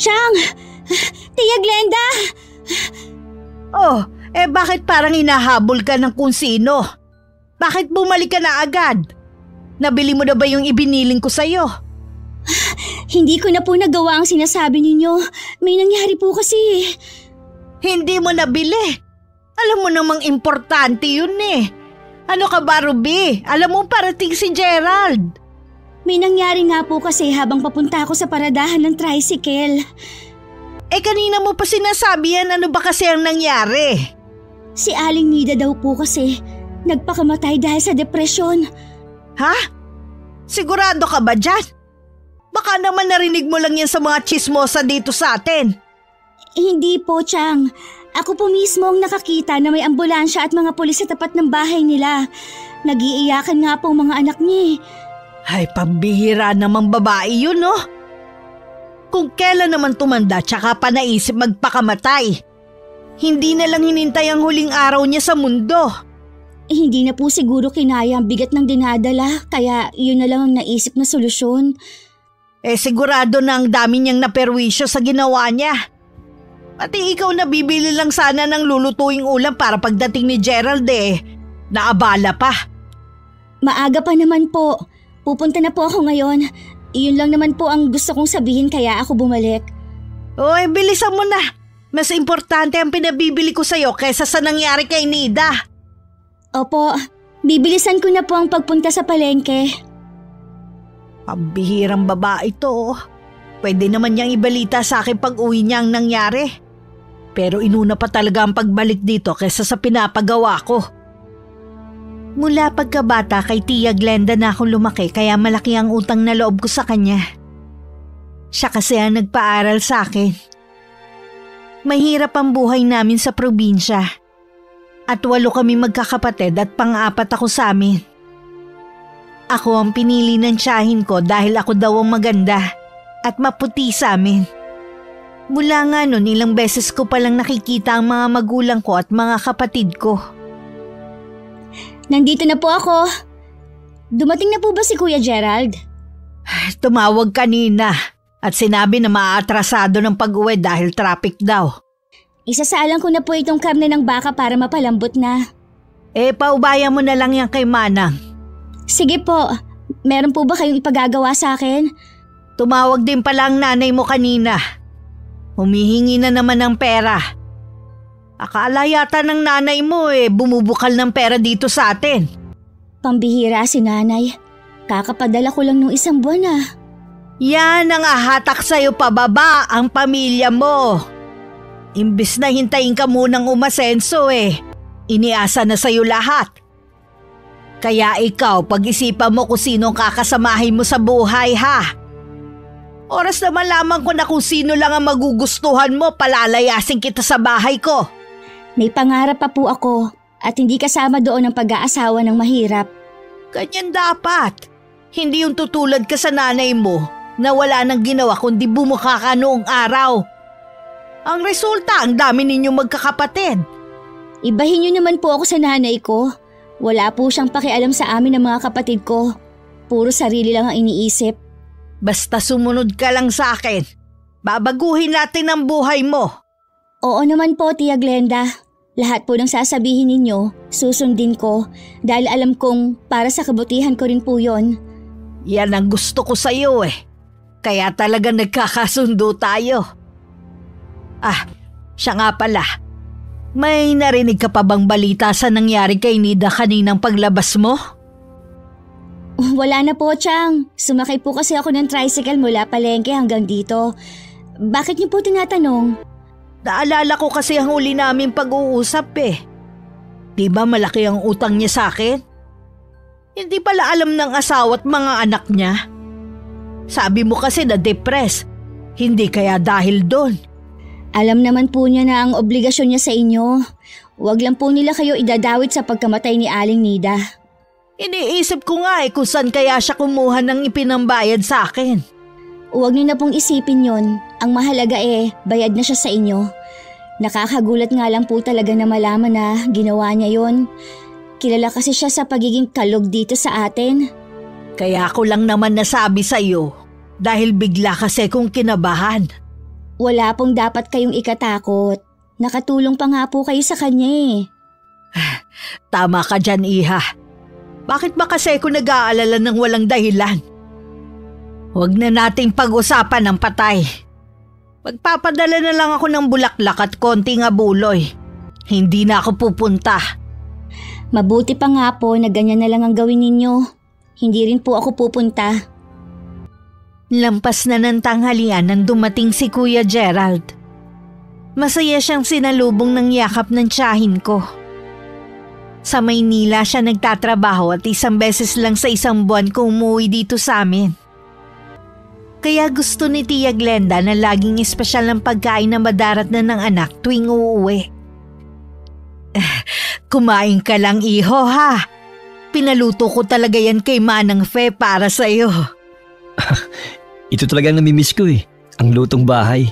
Chang! Tia Glenda! Oh, bakit parang hinahabol ka ng kung sino? Bakit bumalik ka na agad? Nabili mo na ba yung ibiniling ko sa'yo? Hindi ko na po nagawa ang sinasabi ninyo. May nangyari po kasi. Hindi mo nabili. Alam mo namang importante yun eh. Ano ka ba, Ruby? Alam mo parating si Gerald. May nangyari nga po kasi habang papunta ako sa paradahan ng tricycle. Kanina mo pa sinasabi yan, ano ba kasi ang nangyari? Si Aling Nida daw po kasi nagpakamatay dahil sa depresyon. Ha? Sigurado ka ba dyan? Baka naman narinig mo lang yan sa mga chismosa dito sa atin. Hindi po, Chang. Ako po mismo ang nakakita na may ambulansya at mga pulis sa tapat ng bahay nila. Nag-iiyakan nga po mga anak niya. Ay, pambihira namang babae yun, no? Kung kailan naman tumanda tsaka pa naisip magpakamatay. Hindi na lang hinintay ang huling araw niya sa mundo. Hindi na po siguro kinaya ang bigat ng dinadala, kaya yun na lang ang naisip na solusyon. Sigurado na ang dami niyang naperwisyo sa ginawa niya. Pati ikaw na bibili lang sana ng lulutuing ulam para pagdating ni Gerald naabala pa. Maaga pa naman po. Pupunta na po ako ngayon. Iyon lang naman po ang gusto kong sabihin kaya ako bumalik. Bilisan mo na. Mas importante ang pinabibili ko sa'yo kaysa sa nangyari kay Nida. Opo, bibilisan ko na po ang pagpunta sa palengke. Pambihirang babae to. Pwede naman niyang ibalita sa akin pag uwi niya ang nangyari. Pero inuna pa talaga ang pagbalik dito kaysa sa pinapagawa ko. Mula pagkabata kay Tia Glenda na akong lumaki kaya malaki ang utang na loob ko sa kanya. Siya kasi ang nagpaaral sa akin. Mahirap ang buhay namin sa probinsya. At 8 kami magkakapatid at pang-4 ako sa amin. Ako ang pinili ng tiyahin ko dahil ako daw ang maganda at maputi sa amin. Mula nga nun, ilang beses ko palang nakikita ang mga magulang ko at mga kapatid ko. Nandito na po ako. Dumating na po ba si Kuya Gerald? Tumawag kanina at sinabi na maaatrasado ng pag-uwi dahil traffic daw. Isasalang ko na po itong karne ng baka para mapalambot na. Paubayan mo na lang yan kay Manang. Sige po. Meron po ba kayong ipagagawa sa akin? Tumawag din pala ang nanay mo kanina. Humihingi na naman ng pera. Akala yata ng nanay mo bumubukal ng pera dito sa atin. Pambihira si nanay. Kakapadala ko lang nung 1 buwan na. Yan ang ahatak sa'yo pababa ang pamilya mo. Imbis na hintayin ka munang umasenso iniasa na sa'yo lahat. Kaya ikaw, pag-isipan mo kung sinong kakasamahin mo sa buhay ha. Oras na malaman ko na kung sino lang ang magugustuhan mo, palalayasin kita sa bahay ko. May pangarap pa po ako at hindi kasama doon ang pag-aasawa ng mahirap. Ganyan dapat. Hindi yung tutulad ka sa nanay mo na wala nang ginawa kundi bumukha ka noong araw. Ang resulta, ang dami ninyong magkakapatid. Ibahin niyo naman po ako sa nanay ko. Wala po siyang pakialam sa amin ng mga kapatid ko. Puro sarili lang ang iniisip. Basta sumunod ka lang sa akin. Babaguhin natin ang buhay mo. Oo naman po, Tia Glenda. Lahat po ng sasabihin ninyo, susundin ko dahil alam kong para sa kabutihan ko rin po yon. Yan ang gusto ko sa iyo Kaya talaga nagkakasundo tayo. Siya nga pala. May narinig ka pa bang balita sa nangyari kay Nida kaninang paglabas mo? Wala na po, Chang. Sumakay po kasi ako ng tricycle mula palengke hanggang dito. Bakit niyo po tinatanong? Naalala ko kasi ang huli namin pag-uusap Di ba malaki ang utang niya sa akin? Hindi pala alam ng asawa at mga anak niya. Sabi mo kasi na-depress. Hindi kaya dahil doon. Alam naman po niya na ang obligasyon niya sa inyo. Huwag lang po nila kayo idadawit sa pagkamatay ni Aling Nida. Iniisip ko nga kung saan kaya siya kumuha ng ipinambayad sa akin. Huwag niyo na pong isipin yon. Ang mahalaga bayad na siya sa inyo. Nakakagulat nga lang po talaga na malaman na ginawa niya yon. Kilala kasi siya sa pagiging kalog dito sa atin. Kaya ako lang naman nasabi sa iyo dahil bigla kasi kong kinabahan. Wala pong dapat kayong ikatakot. Nakatulong pa nga po kayo sa kanya eh. Tama ka dyan, Iha. Bakit ba kasi ako nag-aalala ng walang dahilan? Huwag na nating pag-usapan ng patay. Magpapadala na lang ako ng bulaklak at konting abuloy. Hindi na ako pupunta. Mabuti pa nga po na ganyan na lang ang gawin ninyo. Hindi rin po ako pupunta. Lampas na ng tanghalian nang dumating si Kuya Gerald. Masaya siyang sinalubong ng yakap ng tiyahin ko. Sa Maynila siya nagtatrabaho at 1 beses lang sa 1 buwan ko umuwi dito sa amin. Kaya gusto ni Tia Glenda na laging espesyal ng pagkain na madarat na ng anak tuwing uuwi. Kumain ka lang, iho, ha? Pinaluto ko talaga yan kay Manang Fe para sa'yo. Ito talagang namimiss ko eh, ang lutong bahay.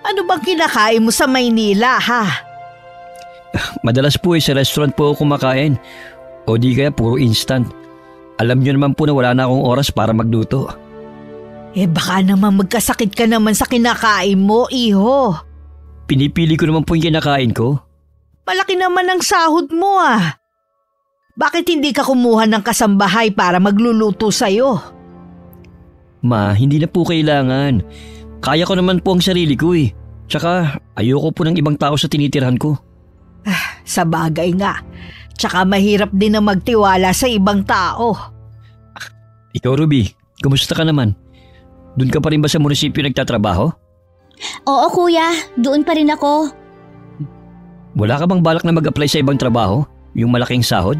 Ano bang kinakain mo sa Maynila, ha? Madalas po sa restaurant po ako kumakain o di kaya puro instant. Alam niyo naman po na wala na akong oras para magluto. Baka naman magkasakit ka naman sa kinakain mo, iho. Pinipili ko naman po yung kinakain ko. Malaki naman ang sahod mo, ah. Bakit hindi ka kumuha ng kasambahay para magluluto sa'yo? Ma, hindi na po kailangan. Kaya ko naman po ang sarili ko eh. Tsaka ayoko po ng ibang tao sa tinitirhan ko. Sa bagay nga. Tsaka mahirap din na magtiwala sa ibang tao. Ikaw, Ruby, kumusta ka naman? Doon ka pa rin ba sa munisipyo nagtatrabaho? Oo kuya, doon pa rin ako. Wala ka bang balak na mag-apply sa ibang trabaho? Yung malaking sahod?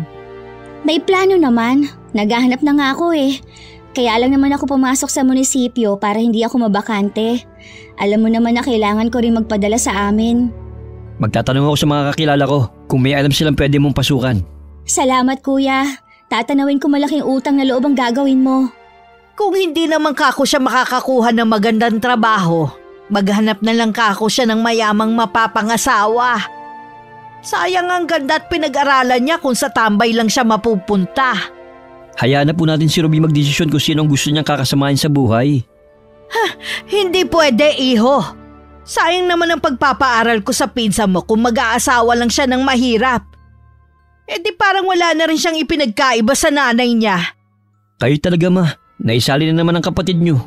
May plano naman. Naghahanap na nga ako eh. Kaya lang naman ako pumasok sa munisipyo para hindi ako mabakante. Alam mo naman na kailangan ko rin magpadala sa amin. Magtatanong ako sa mga kakilala ko kung may alam silang pwede mong pasukan. Salamat kuya. Tatanawin ko malaking utang na loob ang gagawin mo. Kung hindi naman kako siya makakakuha ng magandang trabaho, maghanap na lang kako siya ng mayamang mapapangasawa. Sayang ang ganda at pinag-aralan niya kung sa tambay lang siya mapupunta. Hayaan na po natin si Ruby magdesisyon kung sino ang gusto niyang kakasamahin sa buhay. Hindi pwede, iho. Sayang naman ang pagpapaaral ko sa pinsan mo kung mag-aasawa lang siya ng mahirap. Di parang wala na rin siyang ipinagkaiba sa nanay niya. Kayo talaga, ma. Naisali na naman ang kapatid niyo.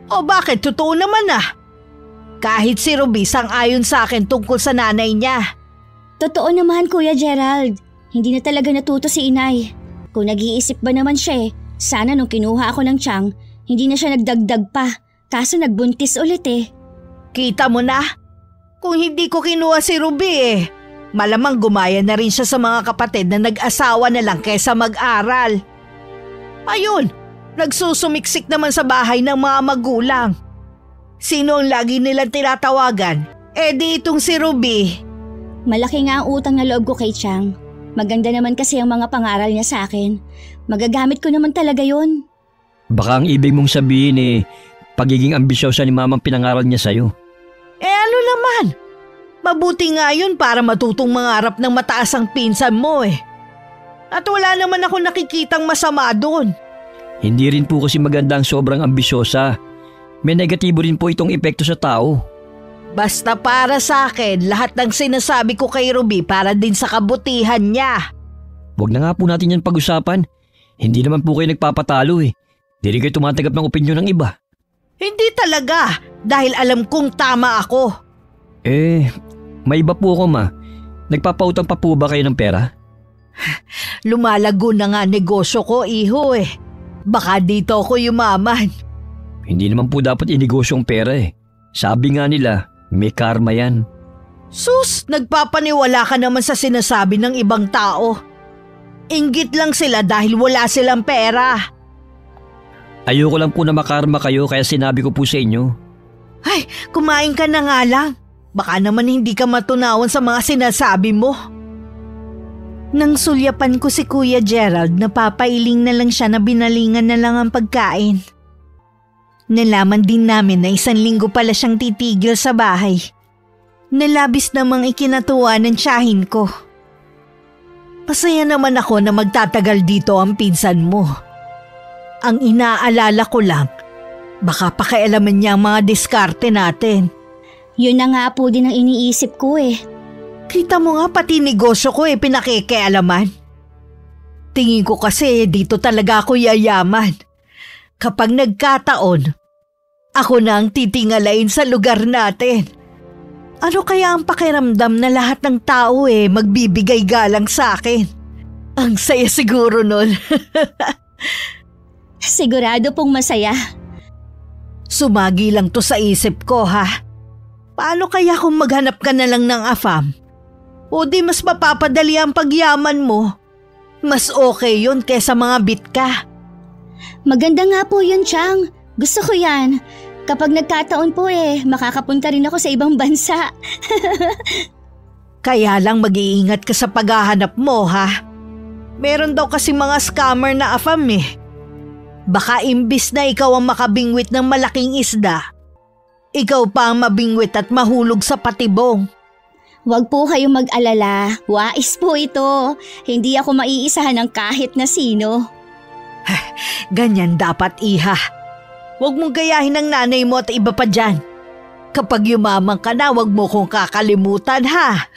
O bakit? Totoo naman ah. Kahit si Ruby sang-ayon sa akin tungkol sa nanay niya. Totoo naman Kuya Gerald. Hindi na talaga natuto si inay. Kung nag-iisip ba naman siya sana nung kinuha ako ng tiyang, hindi na siya nagdagdag pa. Kaso nagbuntis ulit eh. Kita mo na? Kung hindi ko kinuha si Ruby malamang gumaya na rin siya sa mga kapatid na nag-asawa na lang kaysa mag-aral. Ayun, nagsusumiksik naman sa bahay ng mga magulang. Sino ang lagi nilang tinatawagan? Di itong si Ruby. Malaki nga ang utang na loob ko kay Chang. Maganda naman kasi ang mga pangaral niya sa akin. Magagamit ko naman talaga yun. Baka ang ibig mong sabihin pagiging ambisyosa ni mamang pinangaral niya sa'yo. Ano naman? Mabuti nga yun para matutong mangarap ng mataas ang pinsan mo At wala naman ako nakikitang masama doon. Hindi rin po kasi maganda ang sobrang ambisyosa. May negatibo rin po itong epekto sa tao. Basta para sa akin, lahat ng sinasabi ko kay Ruby para din sa kabutihan niya. Huwag na nga po natin yan pag-usapan. Hindi naman po kayo nagpapatalo Di rin kayo tumatanggap ng opinyon ng iba. Hindi talaga, dahil alam kong tama ako. May iba po ako, ma. Nagpapautang pa po ba kayo ng pera? Lumalago na nga negosyo ko, iho Baka dito ako yumaman. Hindi naman po dapat inegosyo ang pera Sabi nga nila, may karma yan. Sus, nagpapaniwala ka naman sa sinasabi ng ibang tao. Inggit lang sila dahil wala silang pera. Ayoko lang po na makarma kayo kaya sinabi ko po sa inyo. Ay, kumain ka na nga lang. Baka naman hindi ka matunawan sa mga sinasabi mo. Nang sulyapan ko si Kuya Gerald, napapailing na lang siya na binalingan na lang ang pagkain. Nalaman din namin na 1 linggo pala siyang titigil sa bahay. Nalabis namang ikinatuwa ng tiyahin ko. Masaya naman ako na magtatagal dito ang pinsan mo. Ang inaalala ko lang, baka pakialaman niya ang mga diskarte natin. Yun na nga po din ang iniisip ko eh. Kita mo nga pati negosyo ko pinakikialaman. Tingin ko kasi dito talaga ako yayaman. Kapag nagkataon, ako na ang titingalain sa lugar natin. Ano kaya ang pakiramdam na lahat ng tao magbibigay galang sa akin? Ang saya siguro nun. Sigurado pong masaya. Sumagi lang to sa isip ko ha. Paano kaya kung maghanap ka na lang ng AFAM? O di mas mapapadali ang pagyaman mo? Mas okay yun kesa mga bitka. Maganda nga po yun, Chang. Gusto ko yan. Kapag nagkataon po makakapunta rin ako sa ibang bansa. Kaya lang mag-iingat ka sa paghahanap mo ha. Meron daw kasi mga scammer na AFAM Baka imbis na ikaw ang makabingwit ng malaking isda, ikaw pa ang mabingwit at mahulog sa patibong. Huwag po kayong mag-alala. Wais po ito. Hindi ako maiisahan ng kahit na sino. Ganyan dapat, iha. Huwag mong gayahin ng nanay mo at iba pa dyan. Kapag yumaman ka na, huwag mo kong kakalimutan, ha?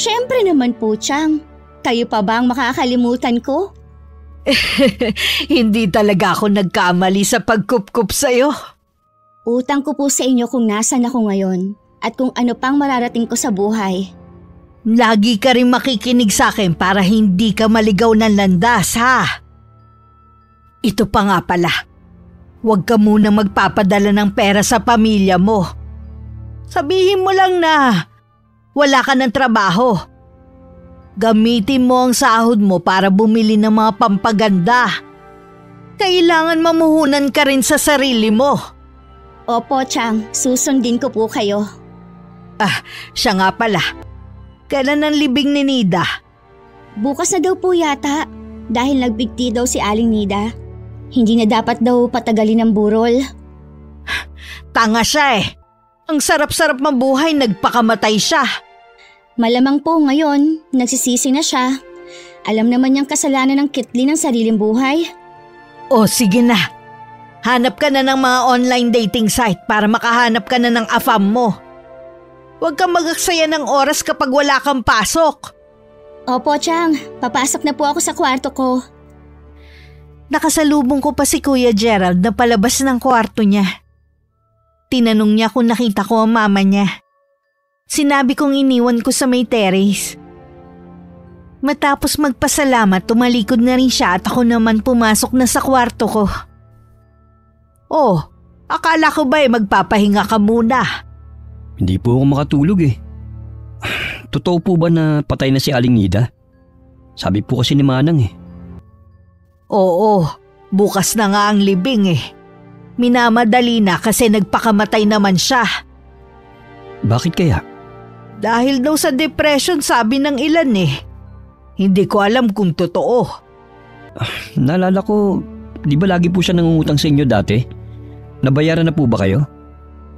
Siyempre naman po, Chang. Kayo pa ba ang makakalimutan ko? Hindi talaga ako nagkamali sa pagkup-kup sa'yo. Utang ko po sa inyo kung nasan ako ngayon at kung ano pang mararating ko sa buhay. Lagi ka rin makikinig sa akin para hindi ka maligaw ng landas, ha? Ito pa nga pala, huwag ka muna magpapadala ng pera sa pamilya mo. Sabihin mo lang na wala ka ng trabaho. Gamitin mo ang sahod mo para bumili ng mga pampaganda. Kailangan mamuhunan ka rin sa sarili mo. Opo, Chang. Susundin ko po kayo. Siya nga pala. Kailan ang libing ni Nida? Bukas na daw po yata. Dahil nagbigti daw si Aling Nida. Hindi na dapat daw patagalin ng burol. Tanga siya Ang sarap-sarap mabuhay, nagpakamatay siya. Malamang po ngayon, nagsisisi na siya. Alam naman niyang kasalanan ng kitli ng sariling buhay. O sige na. Hanap ka na ng mga online dating site para makahanap ka na ng AFAM mo. Huwag kang magaksaya ng oras kapag wala kang pasok. Opo, Chang. Papasok na po ako sa kwarto ko. Nakasalubong ko pa si Kuya Gerald na palabas ng kwarto niya. Tinanong niya kung nakita ko ang mama niya. Sinabi kong iniwan ko sa may terrace. Matapos magpasalamat, tumalikod na rin siya at ako naman pumasok na sa kwarto ko. Oh, akala ko ba magpapahinga ka muna? Hindi po ako makatulog Totoo po ba na patay na si Aling Nida? Sabi po kasi ni Manang Oo, bukas na nga ang libing Minamadali na kasi nagpakamatay naman siya. Bakit kaya? Dahil daw sa depression sabi ng ilan Hindi ko alam kung totoo. Naalala ko, di ba lagi po siya nangungutang sa inyo dati? Nabayaran na po ba kayo?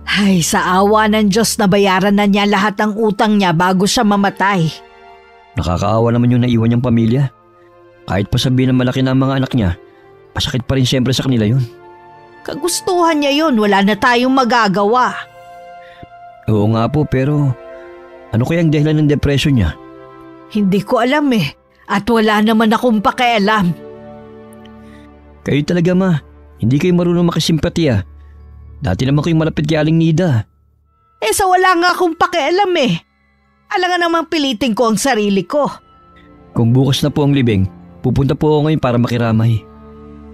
Ay, sa awa ng Diyos nabayaran na niya lahat ng utang niya bago siya mamatay. Nakakaawa naman yung naiwan niyang pamilya. Kahit pa sabihin na malaki na ang mga anak niya, pasakit pa rin siyempre sa kanila yun. Kagustuhan niya yun, wala na tayong magagawa. Oo nga po, pero ano kaya ang dahilan ng depression niya? Hindi ko alam at wala naman akong pakialam. Kayo talaga ma, hindi kayo marunong makisimpatiya. Dati naman kayong malapit kay Aling Nida. Sa wala nga akong pakialam Alangan namang pilitin ko ang sarili ko. Kung bukas na po ang libing, pupunta po ako ngayon para makiramay.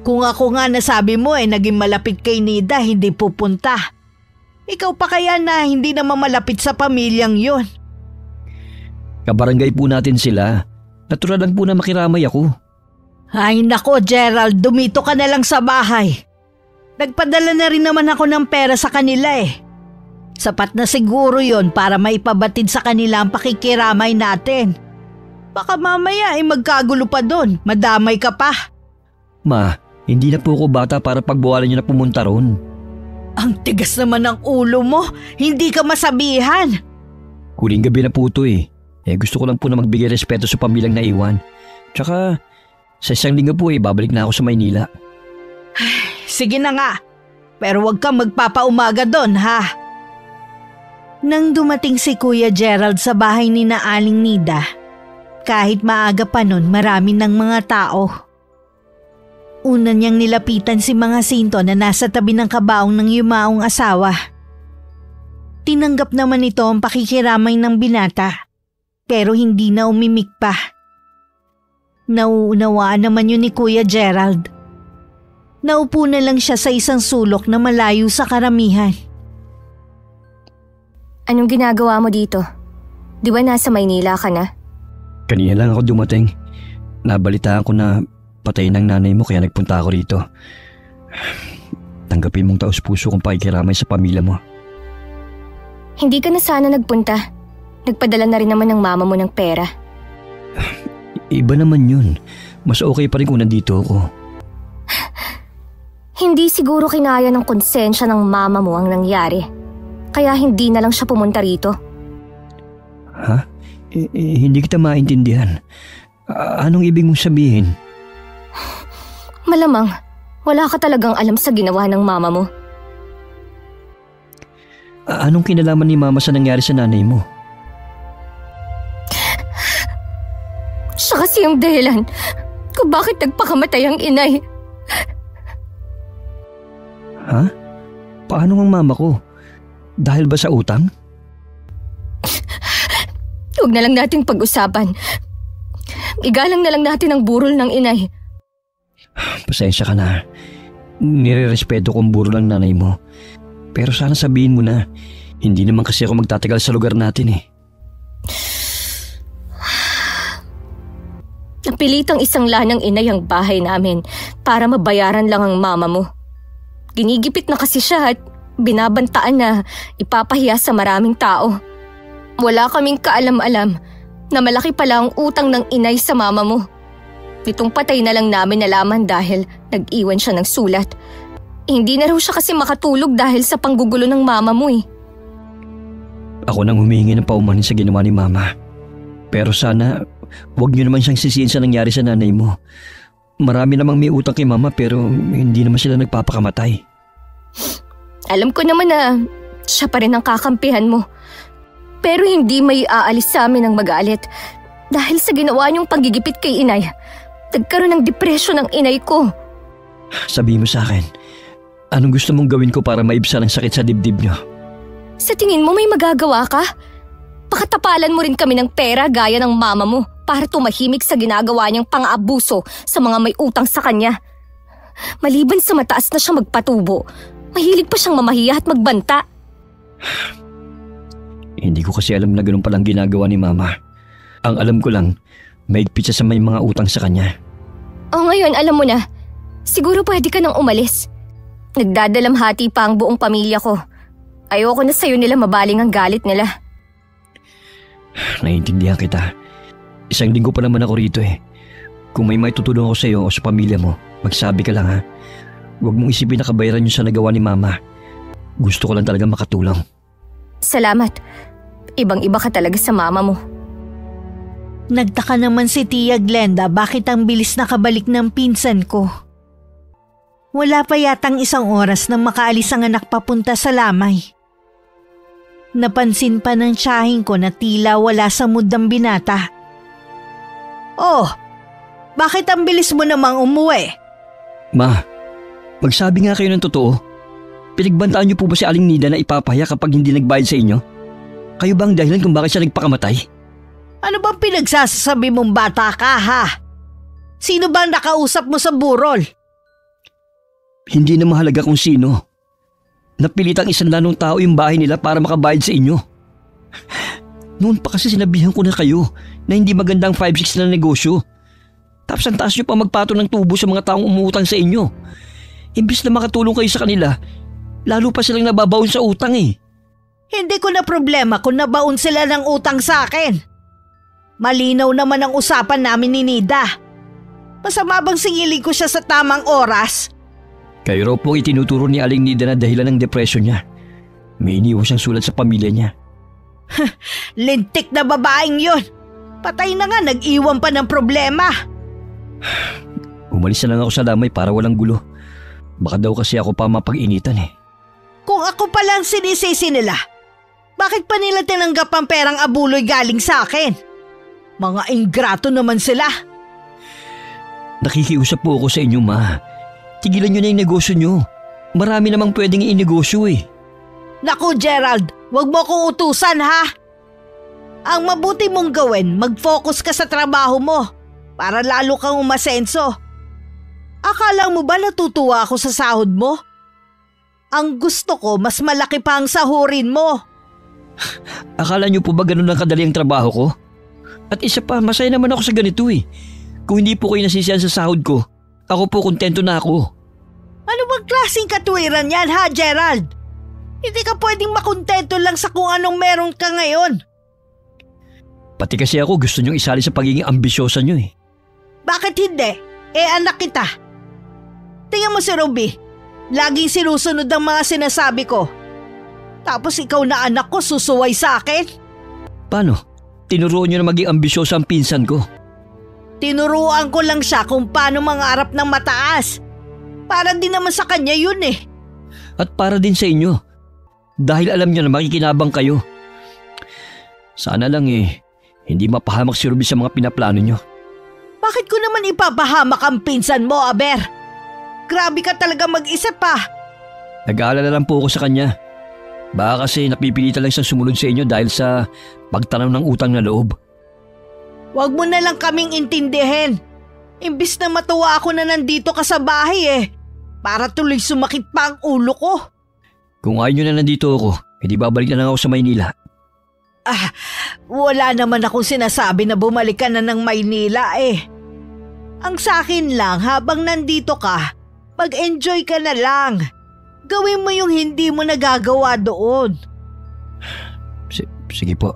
Kung ako nga nasabi mo naging malapit kay Nida, hindi pupunta. Ikaw pa kaya na hindi naman malapit sa pamilyang yon? Kabarangay po natin sila. Natural lang po na makiramay ako. Ay nako Gerald, dumito ka na lang sa bahay. Nagpadala na rin naman ako ng pera sa kanila Sapat na siguro yon para maipabatid sa kanila ang pakikiramay natin. Baka mamaya magkagulo pa doon, madamay ka pa. Ma, hindi na po ako bata para pagbawalan niyo na pumunta ron. Ang tigas naman ng ulo mo, hindi ka masabihan. Huling gabi na po ito gusto ko lang po na magbigay respeto sa pamilyang naiwan. Tsaka, sa isang linggo po babalik na ako sa Maynila. Sige na nga, pero huwag kang magpapaumaga doon ha. Nang dumating si Kuya Gerald sa bahay ni na Aling Nida, kahit maaga pa nun marami ng mga tao. Una niyang nilapitan si Mang Jacinto na nasa tabi ng kabaong ng yumaong asawa. Tinanggap naman ito ang pakikiramay ng binata, pero hindi na umimik pa. Nauunawaan naman yun ni Kuya Gerald. Naupo na lang siya sa isang sulok na malayo sa karamihan. Anong ginagawa mo dito? Di ba nasa Maynila ka na? Kanina lang ako dumating. Nabalitaan ko na patay ng nanay mo kaya nagpunta ako rito. Tanggapin mong taos-puso kong pakikiramay sa pamilya mo. Hindi ka na sana nagpunta. Nagpadala na rin naman ng mama mo ng pera. Iba naman yun. Mas okay pa rin kung nandito ako. Hindi siguro kinaya ng konsensya ng mama mo ang nangyari. Kaya hindi na lang siya pumunta rito. Ha? Hindi kita maintindihan. Anong ibig mong sabihin? Malamang, wala ka talagang alam sa ginawa ng mama mo. Anong kinalaman ni mama sa nangyari sa nanay mo? Siya kasi yung dahilan kung bakit nagpakamatay ang inay. Ha? Paano ang mama ko? Dahil ba sa utang? Huwag na lang nating pag-usapan. Igalang na lang natin ang burol ng inay. Pasensya ka na. Nire-respeto ko ang burol ng nanay mo. Pero sana sabihin mo na, hindi naman kasi ako magtatagal sa lugar natin eh. Napilitang isang lanang inay ang bahay namin para mabayaran lang ang mama mo. Ginigipit na kasi siya at binabantaan na ipapahiya sa maraming tao. Wala kaming kaalam-alam na malaki pala ang utang ng inay sa mama mo. Nitong patay na lang namin nalaman dahil nag-iwan siya ng sulat. Hindi na raw siya kasi makatulog dahil sa panggugulo ng mama mo eh. Ako nang humingi ng paumanhin sa ginawa ni mama. Pero sana, huwag niyo naman siyang sisihin sa nangyari sa nanay mo. Marami namang may utang kay mama pero hindi naman sila nagpapakamatay. Alam ko naman na siya pa rin ang kakampihan mo. Pero hindi may aalis sa amin ang mag-aalit. Dahil sa ginawa niyong panggigipit kay inay, nagkaroon ng depresyon ng inay ko. Sabihin mo sa akin, anong gusto mong gawin ko para maibsan ang sakit sa dibdib niyo? Sa tingin mo may magagawa ka? Pakatapalan mo rin kami ng pera gaya ng mama mo para tumahimik sa ginagawa niyang pang-aabuso sa mga may utang sa kanya. Maliban sa mataas na siya magpatubo, mahilig pa siyang mamahiya at magbanta. Hindi ko kasi alam na ganun palang ginagawa ni mama. Ang alam ko lang, maigpit siya sa may mga utang sa kanya. O ngayon alam mo na, siguro pwede ka nang umalis. Nagdadalamhati pa ang buong pamilya ko. Ayoko na sa'yo nila mabaling ang galit nila. Naiintindihan kita. Isang linggo pa naman ako rito eh. Kung may tutulong ako sa'yo o sa pamilya mo, magsabi ka lang ha. Huwag mong isipin na kabayaran yung sa nagawa ni mama. Gusto ko lang talaga makatulong. Salamat. Ibang-iba ka talaga sa mama mo. Nagtaka naman si Tia Glenda bakit ang bilis nakabalik ng pinsan ko. Wala pa yatang isang oras nang makaalis ang anak papunta sa lamay. Napansin pa ng tiyahin ko na tila wala sa mood ang binata. Oh, bakit ang bilis mo namang umuwi? Ma, magsabi nga kayo ng totoo. Pinagbantaan niyo po ba si Aling Nida na ipapahiya kapag hindi nagbayad sa inyo? Kayo ba ang dahilan kung bakit siya nagpakamatay? Ano bang pinagsasabi mong bata ka ha? Sino bang nakausap mo sa burol? Hindi na mahalaga kung sino. Napilitang isang lanong tao yung bahay nila para makabayad sa inyo. Noon pa kasi sinabihan ko na kayo na hindi magandang 5-6 na negosyo. Tapos ang taas nyo pa magpatong ng tubo sa mga taong umuutang sa inyo. Imbis na makatulong kayo sa kanila, lalo pa silang nababaon sa utang eh. Hindi ko na problema kung nabaon sila ng utang sa akin. Malinaw naman ang usapan namin ni Nida. Masama bang singilin ko siya sa tamang oras? Kayo raw po itinuturo ni Aling Nida na dahilan ng depresyon niya. May iniwan siyang sulat sa pamilya niya. Lintik na babaeng yun. Patay na nga, nag-iwan pa ng problema. Umalis na lang ako sa lamay para walang gulo. Baka daw kasi ako pa mapag-initan eh. Kung ako palang sinisisi nila, Bakit pa nila tinanggap ang perang abuloy galing sa akin? Mga ingrato naman sila. Nakikiusap po ako sa inyo, Ma. Tigilan nyo na yung negosyo nyo. Marami namang pwedeng i-negosyo eh. Naku Gerald, wag mo akong utusan ha. Ang mabuti mong gawin, mag-focus ka sa trabaho mo para lalo kang umasenso. Akala mo ba natutuwa ako sa sahod mo? Ang gusto ko, mas malaki pa ang sahurin mo. Akala nyo po ba ganun ang kadali ang trabaho ko? At isa pa, masaya naman ako sa ganito eh. Kung hindi po kayo nasisiyan sa sahod ko, ako po kontento na ako. Ano bang klaseng katwiran yan ha, Gerald? Hindi ka pwedeng makontento lang sa kung anong meron ka ngayon. Pati kasi ako gusto nyong isali sa pagiging ambisyosa nyo eh. Bakit hindi? Anak kita. Tingnan mo si Ruby. Laging sinusunod ang mga sinasabi ko. Tapos ikaw na anak ko susuway sa akin? Paano? Tinuruan nyo na maging ambisyosa ang pinsan ko. Tinuruan ko lang siya kung paano mangarap ng mataas. Para din naman sa kanya yun eh. At para din sa inyo. Dahil alam nyo na makikinabang kayo. Sana lang hindi mapahamak si Ruby sa mga pinaplano nyo. Bakit ko naman ipapahamak ang pinsan mo, Aber? Grabe ka talaga mag-isip pa. Nag-aalala lang po ako sa kanya. Baka kasi napipilitan lang siyang sumunod sa inyo dahil sa pagtanaw ng utang na loob. Huwag mo na lang kaming intindihin. Imbis na matuwa ako na nandito ka sa bahay para tuloy sumakit pa ang ulo ko. Kung ayaw nyo na nandito ako, hindi babalik na lang ako sa Maynila. Wala naman akong sinasabi na bumalik ka na ng Maynila Ang sakin lang, habang nandito ka, mag-enjoy ka na lang. Gawin mo yung hindi mo nagagawa doon. Sige po.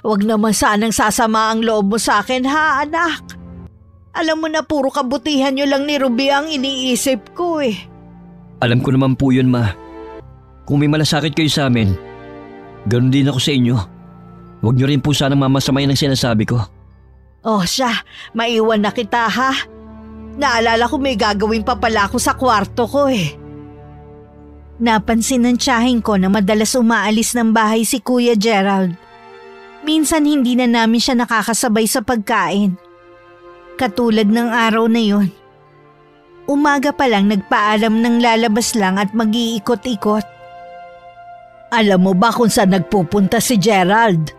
Huwag naman sanang sasama ang loob mo sa akin ha, anak. Alam mo na puro kabutihan nyo lang ni Ruby ang iniisip ko Alam ko naman po yun, Ma. Kung may malasakit kayo sa amin, ganun din ako sa inyo. Huwag nyo rin po sanang mamasamayan ang sinasabi ko. Oh siya, maiwan na kita ha. Naalala ko may gagawin pa pala ako sa kwarto ko Napansin ng tiyahin ko na madalas umaalis ng bahay si Kuya Gerald. Minsan hindi na namin siya nakakasabay sa pagkain. Katulad ng araw na yun. Umaga pa lang nagpaalam ng lalabas lang at mag-iikot-ikot. Alam mo ba kung saan nagpupunta si Gerald?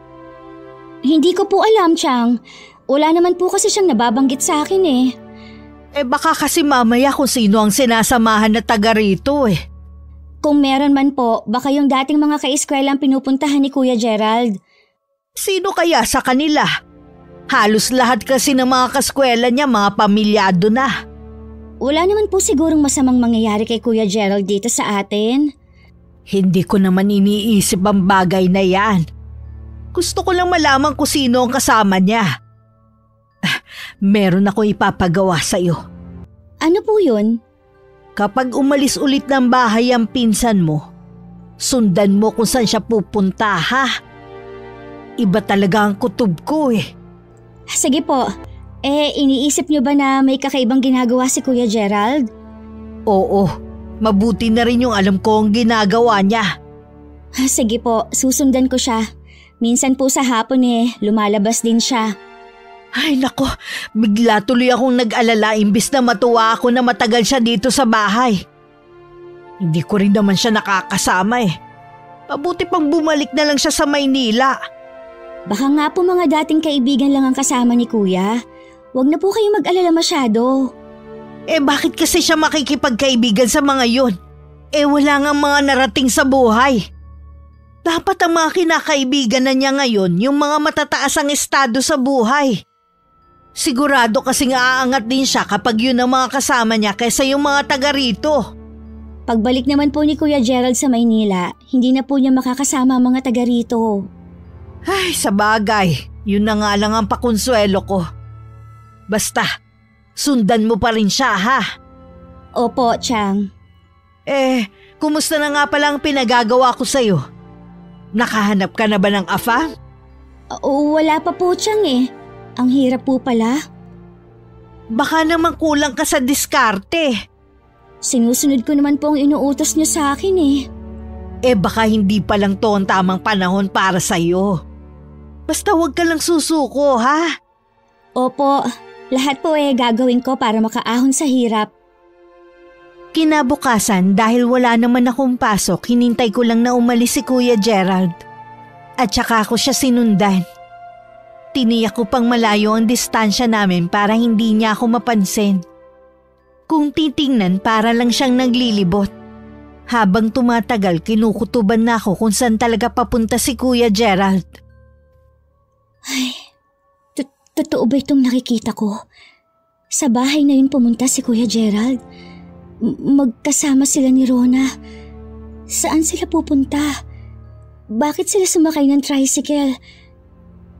Hindi ko po alam, Chang. Wala naman po kasi siyang nababanggit sa akin Baka kasi mamaya kung sino ang sinasamahan na taga rito Kung meron man po, baka yung dating mga ka-eskwela ang pinupuntahan ni Kuya Gerald. Sino kaya sa kanila? Halos lahat kasi ng mga kaskwela niya mga pamilyado na. Wala naman po sigurong masamang mangyayari kay Kuya Gerald dito sa atin. Hindi ko naman iniisip ang bagay na yan. Gusto ko lang malaman kung sino ang kasama niya. Meron ako ipapagawa sa iyo. Ano po yun? Kapag umalis ulit ng bahay ang pinsan mo, sundan mo kung saan siya pupunta ha. Iba talaga ang kutob ko Sige po. Iniisip niyo ba na may kakaibang ginagawa si Kuya Gerald? Oo, mabuti na rin yung alam ko ang ginagawa niya. Sige po, susundan ko siya. Minsan po sa hapon lumalabas din siya. Ay nako, bigla tuloy akong nag-alala imbis na matuwa ako na matagal siya dito sa bahay. Hindi ko rin naman siya nakakasama Mabuti pang bumalik na lang siya sa Maynila. Baka nga po mga dating kaibigan lang ang kasama ni Kuya. Huwag na po kayong mag-alala masyado. Bakit kasi siya makikipagkaibigan sa mga yun? Wala nga mga narating sa buhay. Dapat ang mga kinakaibigan na niya ngayon yung mga matataas ang estado sa buhay. Sigurado kasing aangat din siya kapag yun ang mga kasama niya kaysa yung mga taga rito. Pagbalik naman po ni Kuya Gerald sa Maynila, hindi na po niya makakasama ang mga taga rito. Ay, sa bagay, yun na nga lang ang pakonsuelo ko. Basta, sundan mo pa rin siya ha. Opo, Chang. Kumusta na nga pala ang pinagagawa ko sa'yo? Nakahanap ka na ba ng afam? Wala pa po, Chang Ang hirap po pala. Baka naman kulang ka sa diskarte. Sinusunod ko naman po ang inuutos niyo sa akin Baka hindi pa lang to ang tamang panahon para sa'yo. Basta huwag ka lang susuko, ha? Opo, lahat po gagawin ko para makaahon sa hirap. Kinabukasan dahil wala naman akong pasok, hinintay ko lang na umalis si Kuya Gerald. At saka ako siya sinundan. Tiniyak ko pang malayo ang distansya namin para hindi niya ako mapansin. Kung titingnan para lang siyang naglilibot. Habang tumatagal, kinukutuban na ako kung saan talaga papunta si Kuya Gerald. Ay, totoo ba itong nakikita ko? Sa bahay na yun pumunta si Kuya Gerald. Magkasama sila ni Rona. Saan sila pupunta? Bakit sila sumakay ng tricycle?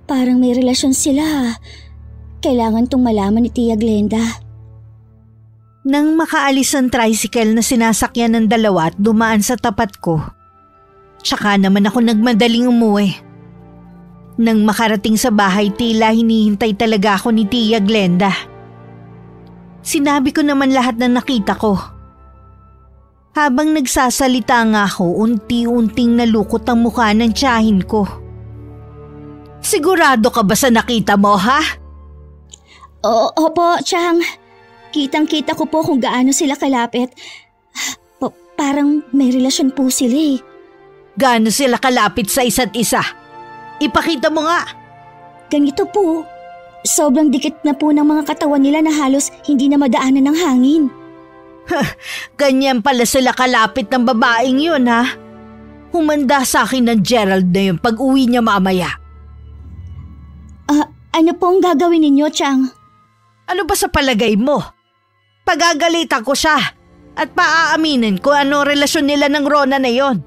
Parang may relasyon sila. Kailangan tong malaman ni Tia Glenda. Nang makaalis ang tricycle na sinasakyan ng dalawa at dumaan sa tapat ko, tsaka naman ako nagmadaling umuwi. Nang makarating sa bahay, tila hinihintay talaga ako ni Tia Glenda. Sinabi ko naman lahat na nakita ko. Habang nagsasalita nga ako, unti-unting nalukot ang mukha ng tiyahin ko. Sigurado ka ba sa nakita mo, ha? Opo, Chang. Kitang-kita ko po kung gaano sila kalapit. Parang may relasyon po sila. Gaano sila kalapit sa isa't isa? Ipakita mo nga. Ganito po. Sobrang dikit na po ng mga katawan nila na halos hindi na madaanan ng hangin. Ganyan pala sila kalapit ng babaeng yun, ha? Humanda sa akin ng Gerald na yun pag uwi niya mamaya. Ano pong gagawin ninyo, Chang? Ano ba sa palagay mo? Pagagalitan ko siya at paaaminin kung ano relasyon nila ng Rona na yon.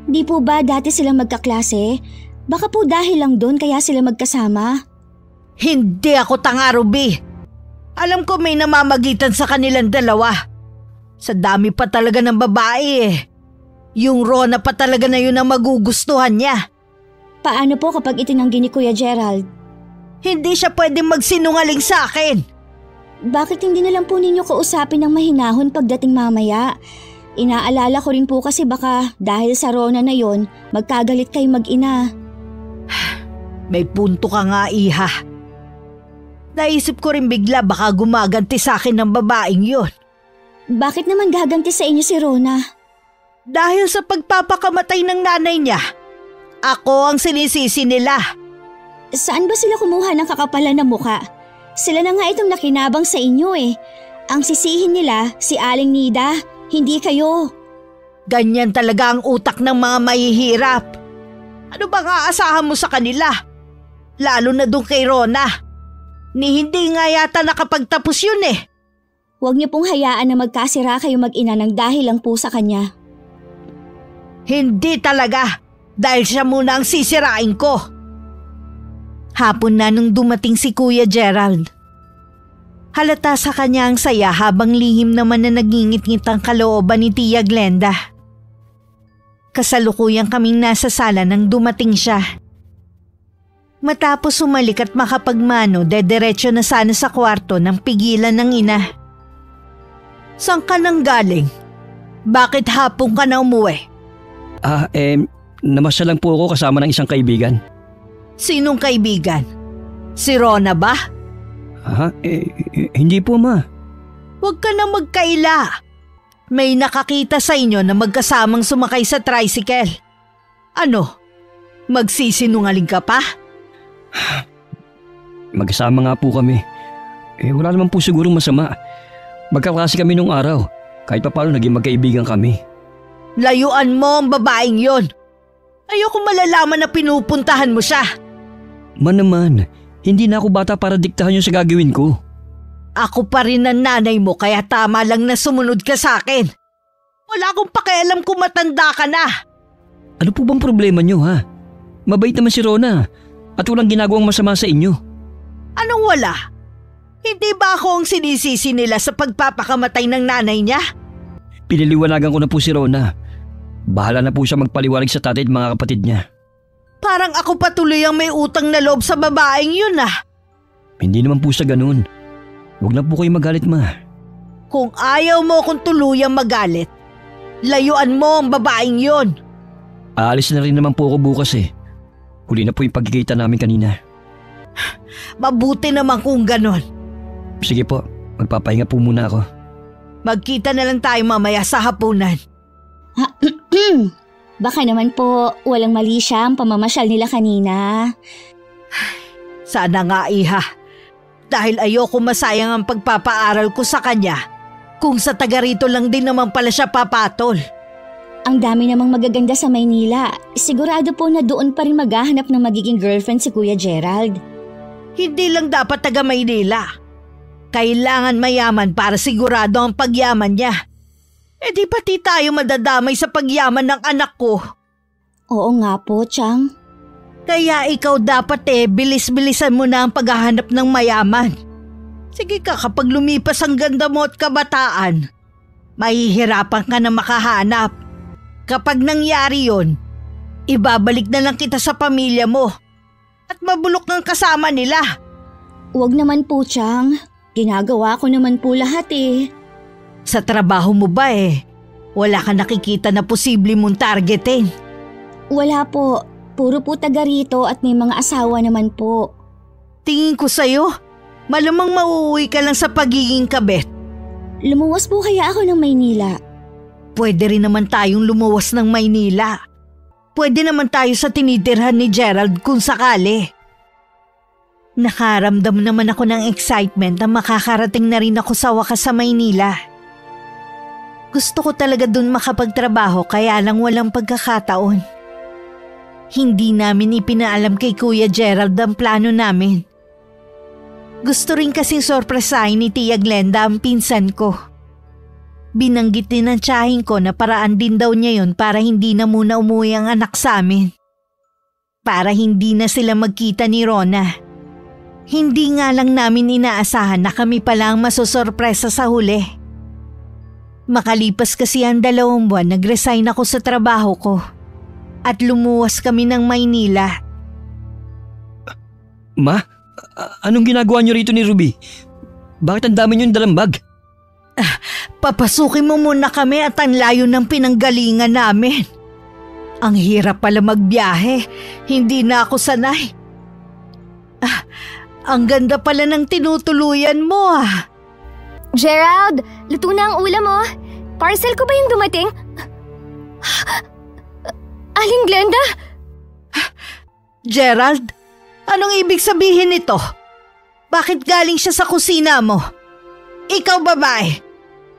Di po ba dati silang magkaklase? Baka po dahil lang doon kaya sila magkasama? Hindi ako tanga, Ruby. Alam ko may namamagitan sa kanilang dalawa. Sa dami pa talaga ng babae Yung Rona pa talaga na yun ang magugustuhan niya. Paano po kapag itinanggi ni Kuya Gerald? Hindi siya pwedeng magsinungaling sa akin. Bakit hindi na lang po ninyo kausapin ng mahinahon pagdating mamaya? Inaalala ko rin po kasi baka dahil sa Rona na yon, magkagalit kayo mag-ina. May punto ka nga, iha. Naisip ko rin bigla baka gumaganti sa akin ng babaeng yon. Bakit naman gaganti sa inyo si Rona? Dahil sa pagpapakamatay ng nanay niya, ako ang sinisisi nila. Saan ba sila kumuha ng kakapalan na muka? Sila na nga itong nakinabang sa inyo Ang sisihin nila si Aling Nida, hindi kayo. Ganyan talaga ang utak ng mga mahihirap. Ano bang aasahan mo sa kanila? Lalo na doon kay Rona. Ni hindi nga yata nakapagtapos yun Huwag niyo pong hayaan na magkasira kayo mag-ina ng dahil lang po sa kanya. Hindi talaga, dahil siya muna ang sisirain ko. Hapon na nung dumating si Kuya Gerald. Halata sa kanya ang saya habang lihim naman na nagingit-ngit ang kalooban ni Tia Glenda. Kasalukuyang kaming nasa sala nang dumating siya. Matapos umalik at makapagmano, dediretso na sana sa kwarto nang pigilan ng ina. Saan ka nang galing? Bakit hapon ka na umuwi? Namasyal lang po ako kasama ng isang kaibigan. Sinong kaibigan? Si Rona ba? Hindi po, ma. Huwag ka na magkaila. May nakakita sa inyo na magkasamang sumakay sa tricycle. Ano? Magsisinungaling ka pa? Magkasama nga po kami. Wala naman po sigurong masama. Magkaklase kami nung araw. Kahit pa paano naging magkaibigan kami. Layuan mo ang babaeng yon. Ayoko malalaman na pinupuntahan mo siya. Naman, hindi na ako bata para diktahan yung sa gagawin ko. Ako pa rin ang nanay mo kaya tama lang na sumunod ka sa akin. Wala akong pakialam kung matanda ka na. Ano po bang problema niyo, ha? Mabait naman si Rona at walang ginagawang masama sa inyo. Anong wala? Hindi ba ako ang sinisisi nila sa pagpapakamatay ng nanay niya? Piniliwanagan ko na po si Rona. Bahala na po siya magpaliwanag sa tatay at mga kapatid niya. Parang ako patuloy ang may utang na loob sa babaeng yun Hindi naman po sa ganun. Huwag na po kayo magalit, ma. Kung ayaw mo akong tuluyang magalit, layuan mo ang babaeng yun. Aalis na rin naman po ako bukas eh. Huli na po yung pagkikita namin kanina. Mabuti naman kung ganon. Sige po, magpapahinga po muna ako. Magkita na lang tayo mamaya sa hapunan. Baka naman po walang mali siya ang pamamasyal nila kanina. Sana nga, Iha. Dahil ayoko masayang ang pagpapaaral ko sa kanya. Kung sa taga rito lang din naman pala siya papatol. Ang dami namang magaganda sa Maynila. Sigurado po na doon pa rin maghahanap ng magiging girlfriend si Kuya Gerald. Hindi lang dapat taga Maynila. Kailangan mayaman para sigurado ang pagyaman niya. Eh di pati tayo madadamay sa pagyaman ng anak ko. Oo nga po, Chang. Kaya ikaw dapat bilis-bilisan mo na ang paghahanap ng mayaman. Sige ka, kapag lumipas ang ganda mo at kabataan, mahihirapan ka na makahanap. Kapag nangyari yon, ibabalik na lang kita sa pamilya mo at mabulok ng kasama nila. Huwag naman po, Chang. Ginagawa ko naman po lahat eh. Sa trabaho mo ba wala ka nakikita na posible mong targetin? Wala po. Puro po taga rito at may mga asawa naman po. Tingin ko sa'yo, malamang mauuwi ka lang sa pagiging kabet. Lumuwas po kaya ako ng Maynila. Pwede rin naman tayong lumuwas ng Maynila. Pwede naman tayo sa tinitirhan ni Gerald kung sakali. Nakaramdam naman ako ng excitement na makakarating na rin ako sa wakas sa Maynila. Gusto ko talaga dun makapagtrabaho kaya lang walang pagkakataon. Hindi namin ipinaalam kay Kuya Gerald ang plano namin. Gusto rin kasing sorpresahin ni Tia Glenda ang pinsan ko. Binanggit din ng tiyahin ko na paraan din daw niya yon para hindi na muna umuwi ang anak sa amin. Para hindi na sila magkita ni Rona. Hindi nga lang namin inaasahan na kami pala ang masosorpresa sa huli. Makalipas kasi ang 2 buwan, nag-resign ako sa trabaho ko. At lumuwas kami ng Maynila. Ma, anong ginagawa niyo rito ni Ruby? Bakit ang dami niyong dalang bag? Papasukin mo muna kami at ang layo ng pinanggalingan namin. Ang hirap pala magbiyahe. Hindi na ako sanay. Ang ganda pala ng tinutuluyan mo . Gerald, luto na ang ulam mo. Parcel ko ba yung dumating? Aling Glenda? Gerald, anong ibig sabihin nito? Bakit galing siya sa kusina mo? Ikaw babae,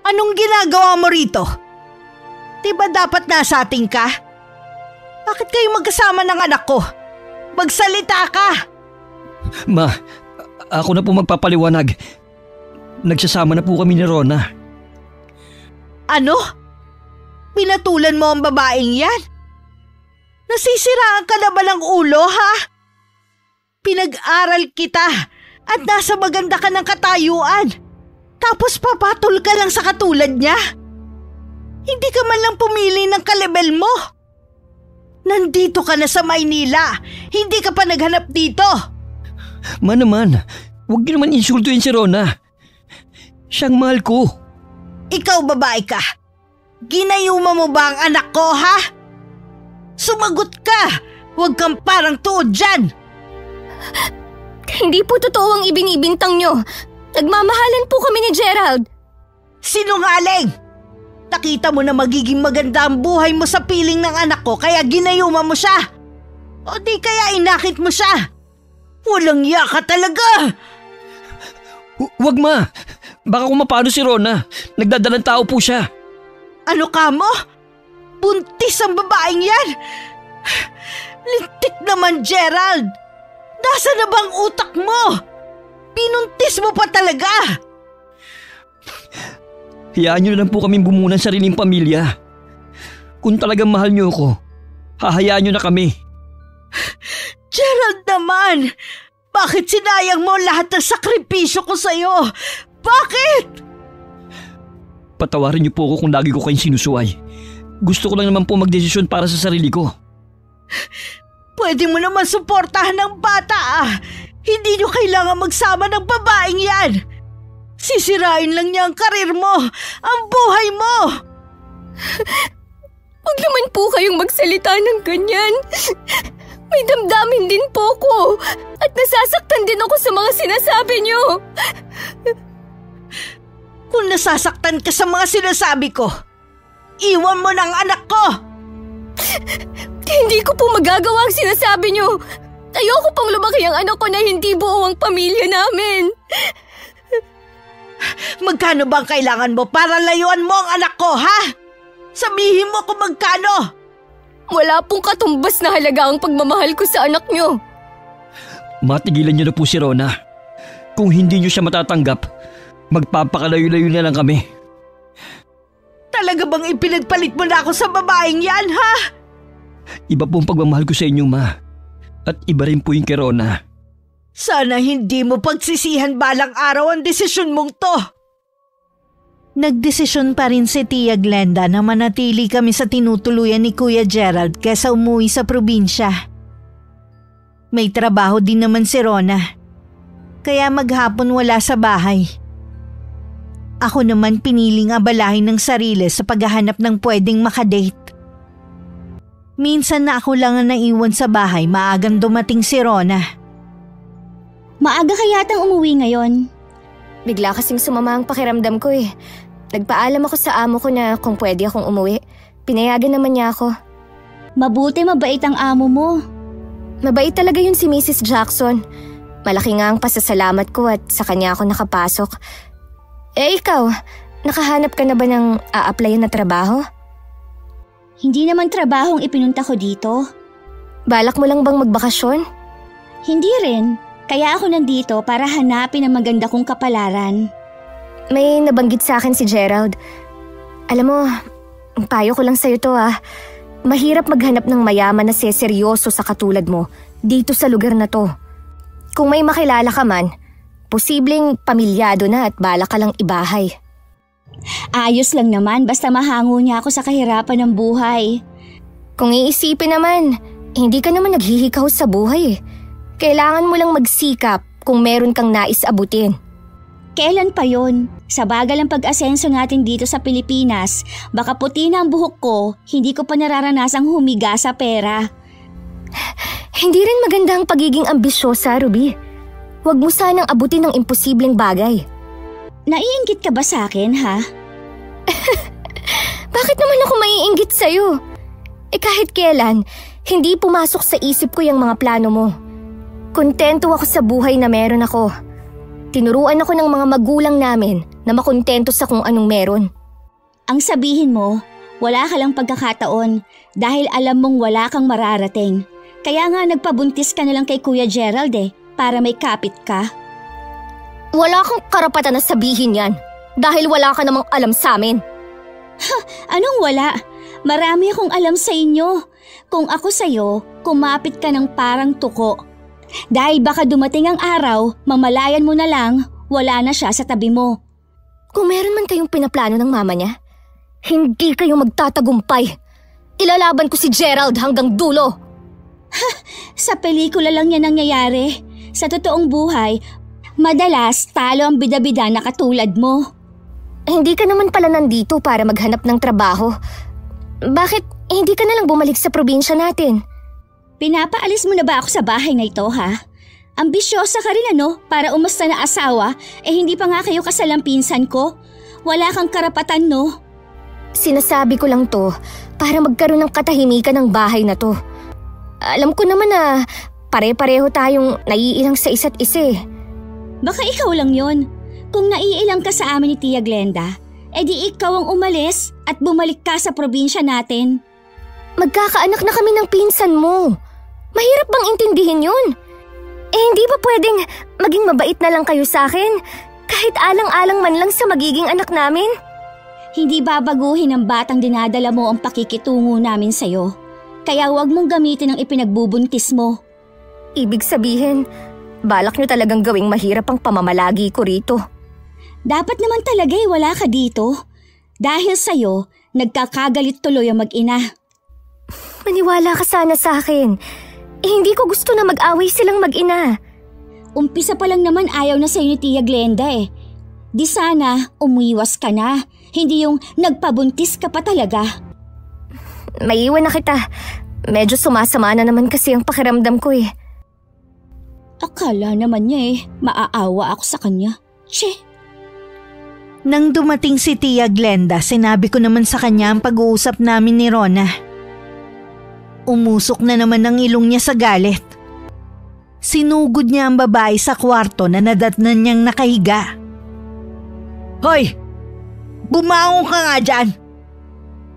anong ginagawa mo rito? Diba dapat nasa atin ka? Bakit kayo magkasama ng anak ko? Magsalita ka! Ma, ako na po magpapaliwanag. Nagsasama na po kami ni Rona. Ano? Pinatulan mo ang babaeng yan? Nasisiraan ka na ba ng ulo, ha? Pinag-aral kita at nasa maganda ka ng katayuan. Tapos papatol ka lang sa katulad niya. Hindi ka man lang pumili ng kalebel mo. Nandito ka na sa Maynila. Hindi ka pa naghanap dito. Ma naman, huwag niyo naman insultuin si Rona. Siyang mahal ko. Ikaw babae ka. Ginayuma mo ba ang anak ko, ha? Sumagot ka! Huwag kang parang tuod dyan! Hindi po totoo ang ibinibintang nyo. Nagmamahalan po kami ni Gerald. Sinungaling! Nakita mo na magiging maganda ang buhay mo sa piling ng anak ko kaya ginayuma mo siya. O di kaya inakit mo siya. Walang yaka talaga! Huwag ma! Baka kung mapano si Rona. Nagdadalang tao po siya. Ano ka mo? Buntis ang babaeng yan! Lintik naman, Gerald! Nasaan na bang utak mo? Pinuntis mo pa talaga! Hayaan niyo na lang po kaming bumuo ng sariling pamilya. Kung talagang mahal niyo ako, hahayaan niyo na kami. Gerald naman! Bakit sinayang mo lahat ng sakripisyo ko sa'yo? Bakit? Patawarin niyo po ako kung lagi ko kayong sinusuway. Gusto ko lang naman po magdesisyon para sa sarili ko. Pwede mo naman suportahan ng bata . Hindi niyo kailangan magsama ng babaeng yan. Sisirain lang niya ang karir mo, ang buhay mo. Huwag naman po kayong magsalita ng ganyan. May damdamin din po ko at nasasaktan din ako sa mga sinasabi niyo. Kung nasasaktan ka sa mga sinasabi ko, iwan mo ng anak ko! Hindi ko po magagawa ang sinasabi niyo. Ayoko pong lumaki ang anak ko na hindi buo ang pamilya namin. Magkano bang kailangan mo para layuan mo ang anak ko, ha? Sabihin mo kung magkano! Wala pong katumbas na halaga ang pagmamahal ko sa anak niyo. Matigilan niyo na po si Rona. Kung hindi niyo siya matatanggap, magpapakalayo-layo na lang kami. Talaga bang ipinagpalit mo na ako sa babaeng yan, ha? Iba po ang pagmamahal ko sa inyo, Ma. At iba rin po yung kay Rona. Sana hindi mo pagsisihan balang araw ang desisyon mong to. Nagdesisyon pa rin si Tia Glenda na manatili kami sa tinutuluyan ni Kuya Gerald kaysa umuwi sa probinsya. May trabaho din naman si Rona, kaya maghapon wala sa bahay. Ako naman piniling abalahin ng sarili sa paghahanap ng pwedeng makadate. Minsan na ako lang ang naiwan sa bahay maagang dumating si Rona. Maaga ka yatang umuwi ngayon. Bigla kasing sumama ang pakiramdam ko eh. Nagpaalam ako sa amo ko na kung pwede akong umuwi. Pinayagan naman niya ako. Mabuti mabait ang amo mo. Mabait talaga yun si Mrs. Jackson. Malaki nga ang pasasalamat ko at sa kanya ako nakapasok. Eh ikaw, nakahanap ka na ba ng a-applyan na trabaho? Hindi naman trabahong ipinunta ko dito. Balak mo lang bang magbakasyon? Hindi rin. Kaya ako nandito para hanapin ang maganda kong kapalaran. May nabanggit sa akin si Gerald. Alam mo, payo ko lang sa'yo to ah. Mahirap maghanap ng mayaman na seryoso sa katulad mo dito sa lugar na to. Kung may makilala ka man, posibleng pamilyado na at bala ka lang ibahay. Ayos lang naman basta mahango niya ako sa kahirapan ng buhay. Kung iisipin naman, hindi ka naman naghihikaw sa buhay eh. Kailangan mo lang magsikap kung meron kang nais abutin. Kailan pa yon? Sa bagal ang pag-asenso natin dito sa Pilipinas, baka puti na ang buhok ko, hindi ko pa nararanasang humiga sa pera. Hindi rin maganda ang pagiging ambisyosa, Ruby. Huwag mo sanang abutin ng imposibleng bagay. Naiinggit ka ba sa akin, ha? Bakit naman ako maiinggit sa'yo? Eh kahit kailan, hindi pumasok sa isip ko yung mga plano mo. Kontento ako sa buhay na meron ako. Tinuruan ako ng mga magulang namin na makontento sa kung anong meron. Ang sabihin mo, wala ka lang pagkakataon dahil alam mong wala kang mararating. Kaya nga nagpabuntis ka na lang kay Kuya Gerald para may kapit ka. Wala kang karapatan na sabihin yan dahil wala ka namang alam sa amin. Ha? Anong wala? Marami akong alam sa inyo. Kung ako sa'yo, kumapit ka ng parang tuko. Dahil baka dumating ang araw, mamalayan mo na lang, wala na siya sa tabi mo. Kung meron man kayong pinaplano ng mama niya, hindi kayo magtatagumpay. Ilalaban ko si Gerald hanggang dulo. Ha! Sa pelikula lang yan nangyayari. Sa totoong buhay, madalas talo ang bida-bida na katulad mo. Hindi ka naman pala nandito para maghanap ng trabaho. Bakit hindi ka na lang bumalik sa probinsya natin? Pinapaalis mo na ba ako sa bahay na ito, ha? Ambisyosa ka rin para umasta na asawa, hindi pa nga kayo kasalang pinsan ko. Wala kang karapatan, no? Sinasabi ko lang to para magkaroon ng katahimikan ng bahay na to. Alam ko naman na pare-pareho tayong naiilang sa isa't isa eh. Baka ikaw lang yon. Kung naiilang ka sa amin ni Tia Glenda, di ikaw ang umalis at bumalik ka sa probinsya natin. Magkakaanak na kami ng pinsan mo. Mahirap bang intindihin yun? Hindi ba pwedeng maging mabait na lang kayo sa akin? Kahit alang-alang man lang sa magiging anak namin? Hindi babaguhin ng batang dinadala mo ang pakikitungo namin sa'yo. Kaya huwag mong gamitin ang ipinagbubuntis mo. Ibig sabihin, balak nyo talagang gawing mahirap ang pamamalagi ko rito. Dapat naman talaga wala ka dito. Dahil sa'yo, nagkakagalit tuloy ang mag-ina. Maniwala ka sana sa akin. Hindi ko gusto na mag-away silang mag-ina. Umpisa pa lang naman ayaw na sa'yo ni Tia Glenda Di sana umiwas ka na. Hindi yung nagpabuntis ka pa talaga. Maiiwan na kita. Medyo sumasama na naman kasi ang pakiramdam ko eh. Akala naman niya maaawa ako sa kanya. Che! Nang dumating si Tia Glenda, sinabi ko naman sa kanya ang pag-uusap namin ni Rona. Umusok na naman ang ilong niya sa galit. Sinugod niya ang babae sa kwarto na nadatnan niyang nakahiga. Hoy! Bumangon ka nga dyan!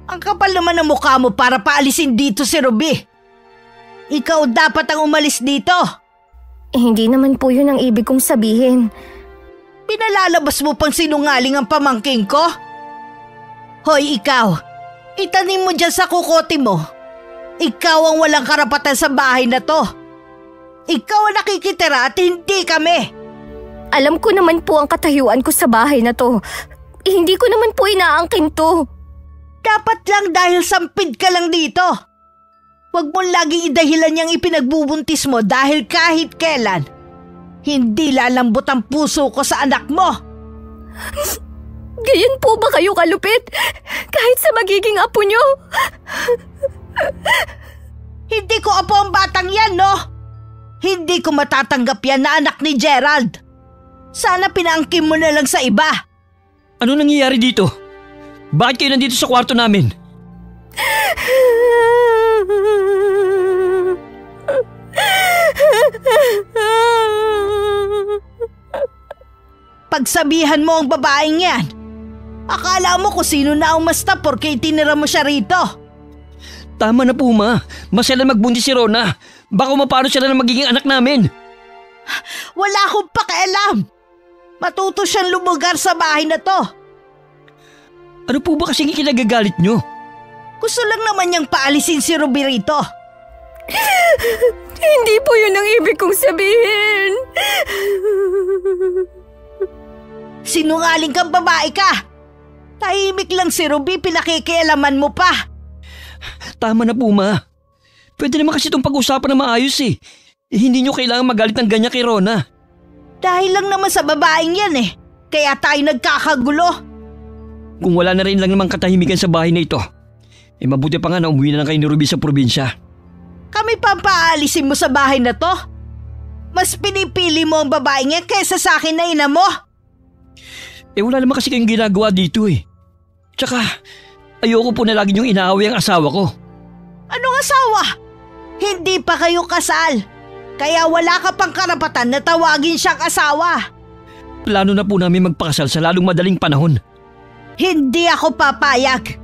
Ang kapal naman ng mukha mo para paalisin dito si Ruby. Ikaw dapat ang umalis dito. Hindi naman po yun ang ibig kong sabihin. Pinalalabas mo pang sinungaling ang pamangking ko? Hoy ikaw, itanim mo dyan sa kukote mo. Ikaw ang walang karapatan sa bahay na to. Ikaw ang nakikitira at hindi kami. Alam ko naman po ang katayuan ko sa bahay na to. Hindi ko naman po inaangkin to. Dapat lang dahil sampid ka lang dito. Huwag mong laging idahilan yung ipinagbubuntis mo dahil kahit kailan, hindi lalambot ang puso ko sa anak mo. Gayon po ba kayo kalupit? Kahit sa magiging apo nyo? Hindi ko apo ang batang yan, no? Hindi ko matatanggap yan na anak ni Gerald. Sana pinaangkin mo na lang sa iba. Ano nangyayari dito? Bakit kayo nandito sa kwarto namin? Pagsabihan mo ang babaeng yan. Akala mo kung sino na umasta porque itinira mo siya rito. Tama na po, Ma. Masaya magbuntis si Rona. Baka mapano siya na magiging anak namin. Wala akong pakialam. Matuto siyang lumugar sa bahay na to. Ano po ba kasing ikinagagalit nyo? Gusto lang naman niyang paalisin si Ruby rito. Hindi po yun ang ibig kong sabihin. Sinungaling kang babae ka. Tahimik lang si Ruby, pinakikialaman mo pa. Tama na po, Ma. Pwede naman kasi itong pag-usapan na maayos eh. Hindi nyo kailangan magalit ng ganyan kay Rona. Dahil lang naman sa babaeng yan eh. Kaya tayo nagkakagulo. Kung wala na rin lang namang katahimikan sa bahay na ito, mabuti pa nga na umuwi na lang kayo ni Ruby sa probinsya. Kami pa paalisin mo sa bahay na to? Mas pinipili mo ang babaeng yan kaysa sa akin na ina mo? Wala naman kasi kayong ginagawa dito eh. Tsaka, ayoko po na lagi niyong inaaway ang asawa ko. Anong asawa? Hindi pa kayo kasal. Kaya wala ka pang karapatan na tawagin siyang asawa. Plano na po namin magpakasal sa lalong madaling panahon. Hindi ako papayag.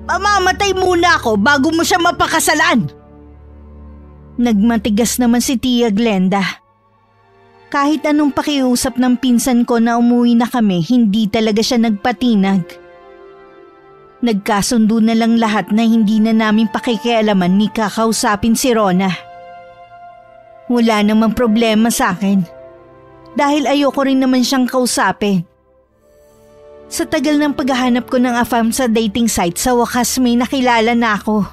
Mamamatay muna ako bago mo siya mapakasalan. Nagmatigas naman si Tia Glenda. Kahit anong pakiusap ng pinsan ko na umuwi na kami, hindi talaga siya nagpatinag. Nagkasundo na lang lahat na hindi na namin pakikialaman ni kakausapin si Rona. Wala namang problema sa akin. Dahil ayoko rin naman siyang kausapin. Sa tagal ng paghahanap ko ng afam sa dating site, sa wakas may nakilala na ako.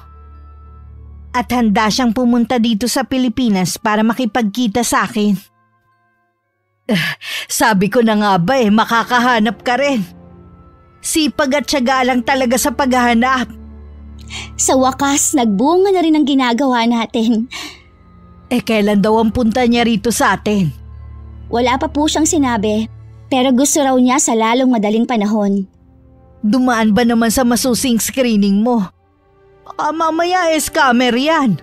At handa siyang pumunta dito sa Pilipinas para makipagkita sa akin. Sabi ko na nga ba makakahanap ka rin. Sipag at tiyaga lang talaga sa paghahanap. Sa wakas, nagbunga na rin ang ginagawa natin. Kailan daw ang punta niya rito sa atin? Wala pa po siyang sinabi. Pero gusto raw niya sa lalong madaling panahon. Dumaan ba naman sa masusing screening mo? Baka mamaya scammer yan.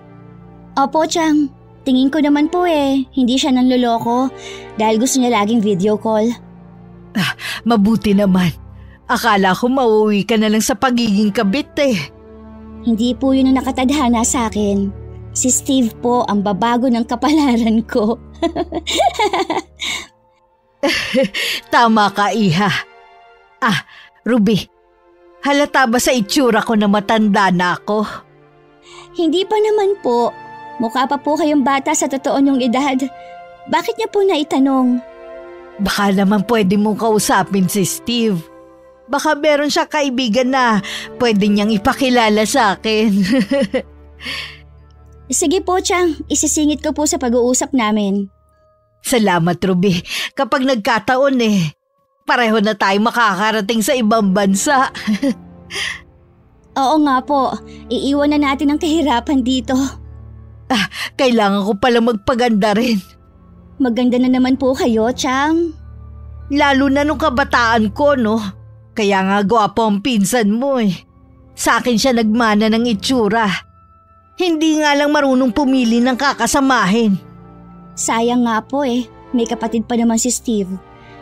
Opo, Chang. Tingin ko naman po hindi siya nanloloko dahil gusto niya laging video call. Mabuti naman. Akala ko mauwi ka na lang sa pagiging kabit Hindi po yun ang nakatadhana sa akin. Si Steve po ang babago ng kapalaran ko. Tama ka, Iha. Ruby, halata ba sa itsura ko na matanda na ako? Hindi pa naman po. Mukha pa po kayong bata sa totoo niyong edad. Bakit niya po naitanong? Baka naman pwede mong kausapin si Steve. Baka meron siya kaibigan na pwede niyang ipakilala sa akin. Sige po, Chang. Isisingit ko po sa pag-uusap namin. Salamat, Ruby. Kapag nagkataon pareho na tayo makakarating sa ibang bansa. Oo nga po, iiwan na natin ang kahirapan dito. Kailangan ko pala magpaganda rin. Maganda na naman po kayo, Chang. Lalo na nung kabataan ko, no? Kaya nga gwapo ang pinsan mo eh. Sa akin siya nagmana ng itsura. Hindi nga lang marunong pumili ng kakasamahin. Sayang nga po eh, may kapatid pa naman si Steve.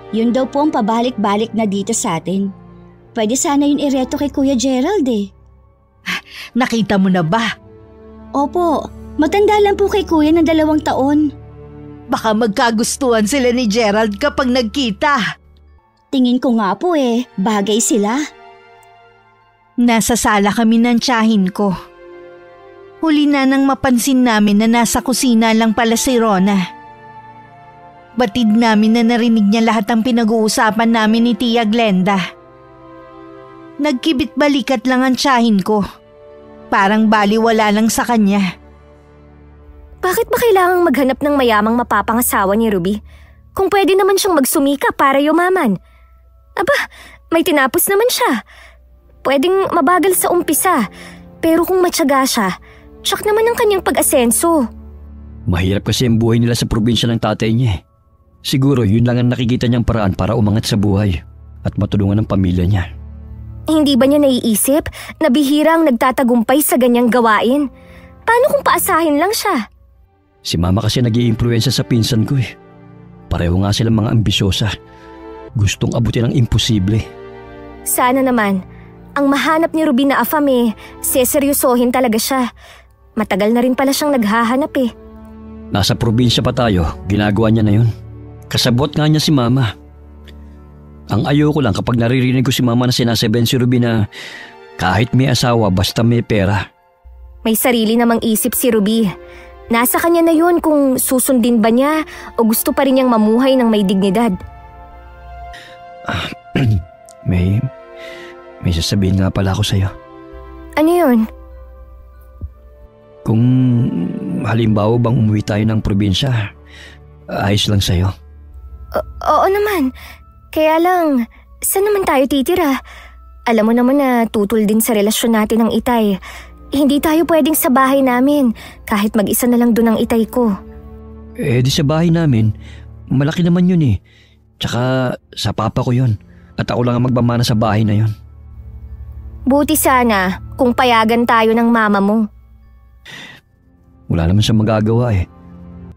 Yun daw po ang pabalik-balik na dito sa atin. Pwede sana yun ireto kay Kuya Gerald eh. Nakita mo na ba? Opo, matanda lang po kay Kuya ng 2 taon. Baka magkagustuhan sila ni Gerald kapag nagkita. Tingin ko nga po eh, bagay sila. Nasa sala kami ng tiyahin ko. Huli na nang mapansin namin na nasa kusina lang pala si Rona. Batid namin na narinig niya lahat ng pinag-uusapan namin ni Tia Glenda. Nagkibit balikat lang ang tiyahin ko. Parang baliwala lang sa kanya. Bakit ba kailangang maghanap ng mayamang mapapangasawa ni Ruby? Kung pwede naman siyang magsumika para yumaman. Aba, may tinapos naman siya. Pwedeng mabagal sa umpisa, pero kung matyaga siya, tsak naman ang kanyang pag-asenso. Mahirap kasi ang buhay nila sa probinsya ng tatay niya. Siguro yun lang ang nakikita niyang paraan para umangat sa buhay at matulungan ang pamilya niya. Hindi ba niya naiisip na bihirang nagtatagumpay sa ganyang gawain? Paano kung paasahin lang siya? Si mama kasi nag-iimpluwensya sa pinsan ko eh. Pareho nga silang mga ambisyosa. Gustong abutin ang imposible. Sana naman, ang mahanap ni Ruby na afam eh, seseryosohin talaga siya. Matagal na rin pala siyang naghahanap eh. Nasa probinsya pa tayo, ginagawa niya na yun. Kasabot nga niya si mama. Ang ayoko lang kapag naririnig ko si mama na sinasabihan si Ruby na kahit may asawa basta may pera. May sarili namang isip si Ruby. Nasa kanya na yun kung susundin ba niya o gusto pa rin niyang mamuhay ng may dignidad. May sasabihin nga pala ako sa'yo. Ano yun? Kung halimbawa bang umuwi tayo ng probinsya, ayos lang sa'yo. Oo naman. Kaya lang, saan naman tayo titira? Alam mo naman na tutol din sa relasyon natin ng itay. Hindi tayo pwedeng sa bahay namin, kahit mag-isa na lang doon ang itay ko. Di sa bahay namin, malaki naman yun eh. Tsaka sa papa ko yun, at ako lang ang magmamana sa bahay na yun. Buti sana kung payagan tayo ng mama mo. Wala naman siyang magagawa eh.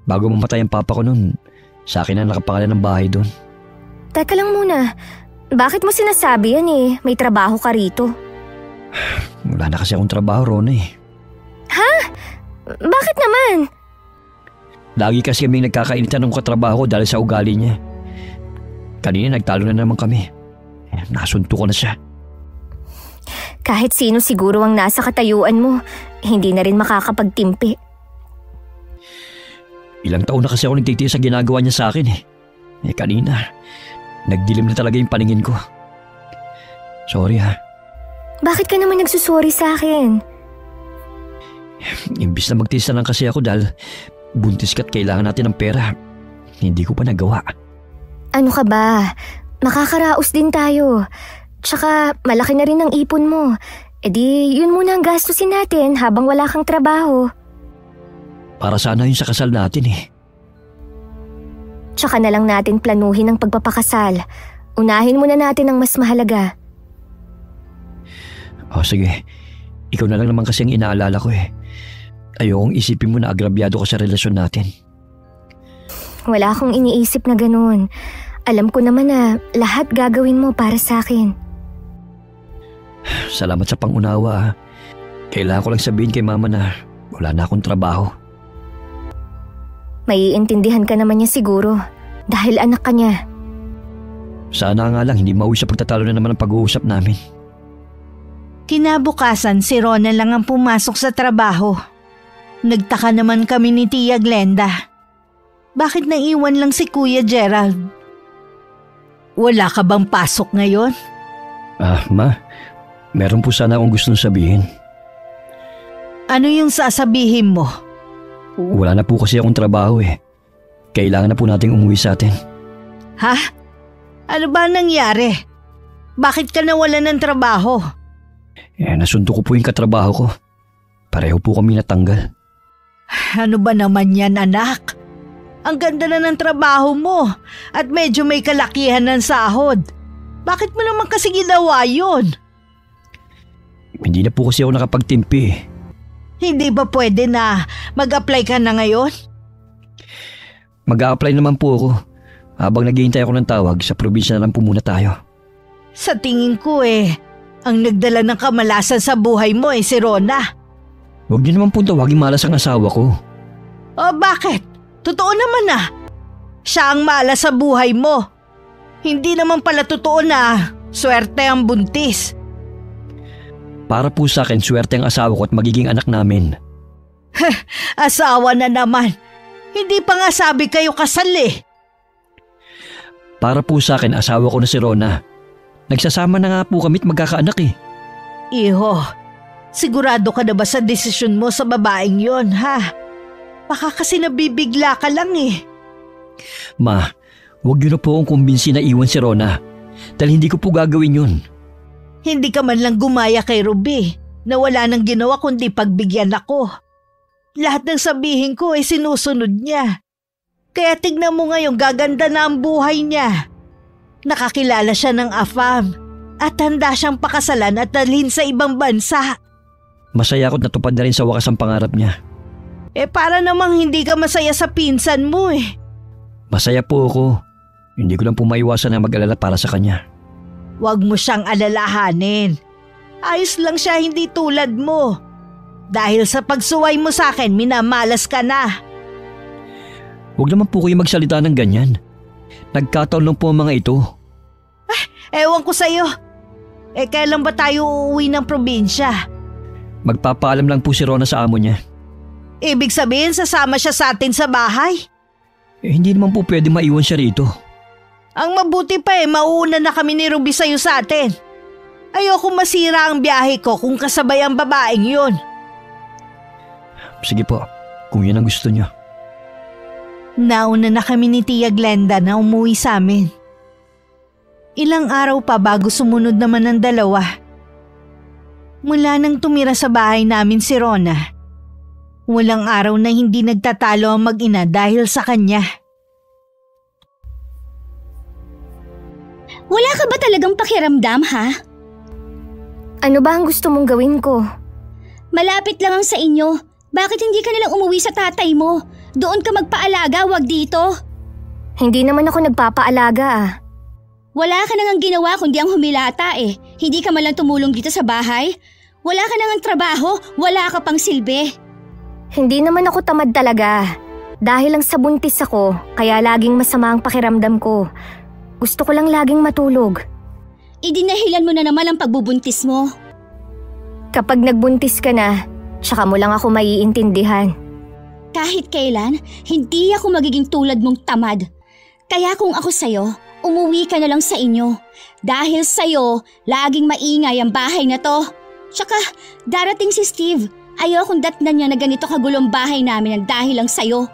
Bago mamatay ang papa ko nun, sa akin na nakapangalan ng bahay doon. Teka lang muna, bakit mo sinasabi yan eh? May trabaho ka rito. Wala na kasi akong trabaho, Rona eh. Ha? Bakit naman? Lagi kasi kaming nagkakainitan ng katrabaho dahil sa ugali niya. Kanina nagtalo na naman kami. Nasunto ko na siya. Kahit sino siguro ang nasa katayuan mo, hindi na rin makakapagtimpi. Ilang taon na kasi ako nagtitiis sa ginagawa niya sa akin eh. Kanina, nagdilim na talaga yung paningin ko. Sorry ha. Bakit ka naman nagsusorry sa akin? Imbis na magtiis na lang kasi ako dahil buntis ka't kailangan natin ng pera. Hindi ko pa nagawa. Ano ka ba? Makakaraos din tayo. Tsaka malaki na rin ang ipon mo. E di yun muna ang gastusin natin habang wala kang trabaho. Para sana yun sa kasal natin eh. Tsaka na lang natin planuhin ang pagpapakasal. Unahin muna natin ang mas mahalaga. Sige. Ikaw na lang naman kasi ang inaalala ko eh. Ayokong isipin mo na agrabyado ka sa relasyon natin. Wala akong iniisip na ganun. Alam ko naman na lahat gagawin mo para sa akin. Salamat sa pangunawa ha. Kailangan ko lang sabihin kay mama na wala na akong trabaho. Maiintindihan ka naman niya siguro dahil anak ka niya. Sana nga lang hindi mauwi sa pagtatalo na naman ang pag-uusap namin. Kinabukasan si Rona lang ang pumasok sa trabaho. Nagtaka naman kami ni Tia Glenda. Bakit naiwan lang si Kuya Gerald? Wala ka bang pasok ngayon? Ma, meron po sana akong gustong sabihin. Ano yung sasabihin mo? Wala na po kasi akong trabaho eh. Kailangan na po nating umuwi sa atin. Ha? Ano ba nangyari? Bakit ka nawalan ng trabaho? Nasundo ko po yung katrabaho ko. Pareho po kami natanggal. Ano ba naman yan, anak? Ang ganda na ng trabaho mo at medyo may kalakihan ng sahod. Bakit mo naman kasi ginawa yun? Hindi na po kasi ako nakapagtimpi. Hindi ba pwede na mag-apply ka na ngayon? Mag-a-apply naman po ako. Habang naghihintay ako ng tawag, sa probinsya na lang po muna tayo. Sa tingin ko ang nagdala ng kamalasan sa buhay mo si Rona. Huwag niyo naman po tawagin malas ang asawa ko. O bakit? Totoo naman siya ang malas sa buhay mo. Hindi naman pala totoo na swerte ang buntis. Para po sa akin, swerte ang asawa ko at magiging anak namin. Asawa na naman. Hindi pa nga sabi kayo kasal Para po sa akin, asawa ko na si Rona. Nagsasama na nga po kami at magkakaanak Iho, sigurado ka na ba sa desisyon mo sa babaeng yon, ha? Baka kasi nabibigla ka lang Ma, huwag niyo na po akong kumbinsi na iwan si Rona. Dahil hindi ko po gagawin yun. Hindi ka man lang gumaya kay Ruby na wala nang ginawa kundi pagbigyan ako. Lahat ng sabihin ko sinusunod niya. Kaya tignan mo ngayon, gaganda na ang buhay niya. Nakakilala siya ng AFAM at handa siyang pakasalan at dalhin sa ibang bansa. Masaya ako't natupad na rin sa wakas ang pangarap niya. Para namang hindi ka masaya sa pinsan mo Masaya po ako. Hindi ko lang po maiwasan na mag-alala para sa kanya. Huwag mo siyang alalahanin. Ayos lang siya, hindi tulad mo. Dahil sa pagsuway mo sa akin, minamalas ka na. Huwag naman po kayo magsalita ng ganyan. Nagkataon lang po ang mga ito. Ewan ko sa'yo. Kailan ba tayo uuwi ng probinsya? Magpapaalam lang po si Rona sa amo niya. Ibig sabihin sasama siya sa atin sa bahay? Hindi naman po pwede maiwan siya rito. Ang mabuti pa mauuna na kami ni Ruby sa'yo sa atin. Ayoko masira ang biyahe ko kung kasabay ang babaeng yun. Sige po, kung yun ang gusto niyo. Nauna na kami ni Tia Glenda na umuwi sa amin. Ilang araw pa bago sumunod naman ang dalawa. Mula nang tumira sa bahay namin si Rona, walang araw na hindi nagtatalo ang mag-ina dahil sa kanya. Wala ka ba talagang pakiramdam, ha? Ano ba ang gusto mong gawin ko? Malapit lang ang sa inyo. Bakit hindi ka nalang umuwi sa tatay mo? Doon ka magpaalaga, wag dito. Hindi naman ako nagpapaalaga Wala ka nang ginawa kundi ang humilata Hindi ka man lang tumulong dito sa bahay. Wala ka nang trabaho, wala ka pang silbi. Hindi naman ako tamad talaga. Dahil lang sa buntis ako, kaya laging masama ang pakiramdam ko. Gusto ko lang laging matulog. Idinahilan mo na naman ang pagbubuntis mo. Kapag nagbuntis ka na, tsaka mo lang ako maiintindihan. Kahit kailan, hindi ako magiging tulad mong tamad. Kaya kung ako sa'yo, umuwi ka na lang sa inyo. Dahil sa'yo, laging maingay ang bahay na to. Tsaka, darating si Steve. Ayokong datnan niya na ganito kagulong bahay namin ang dahil lang sa'yo.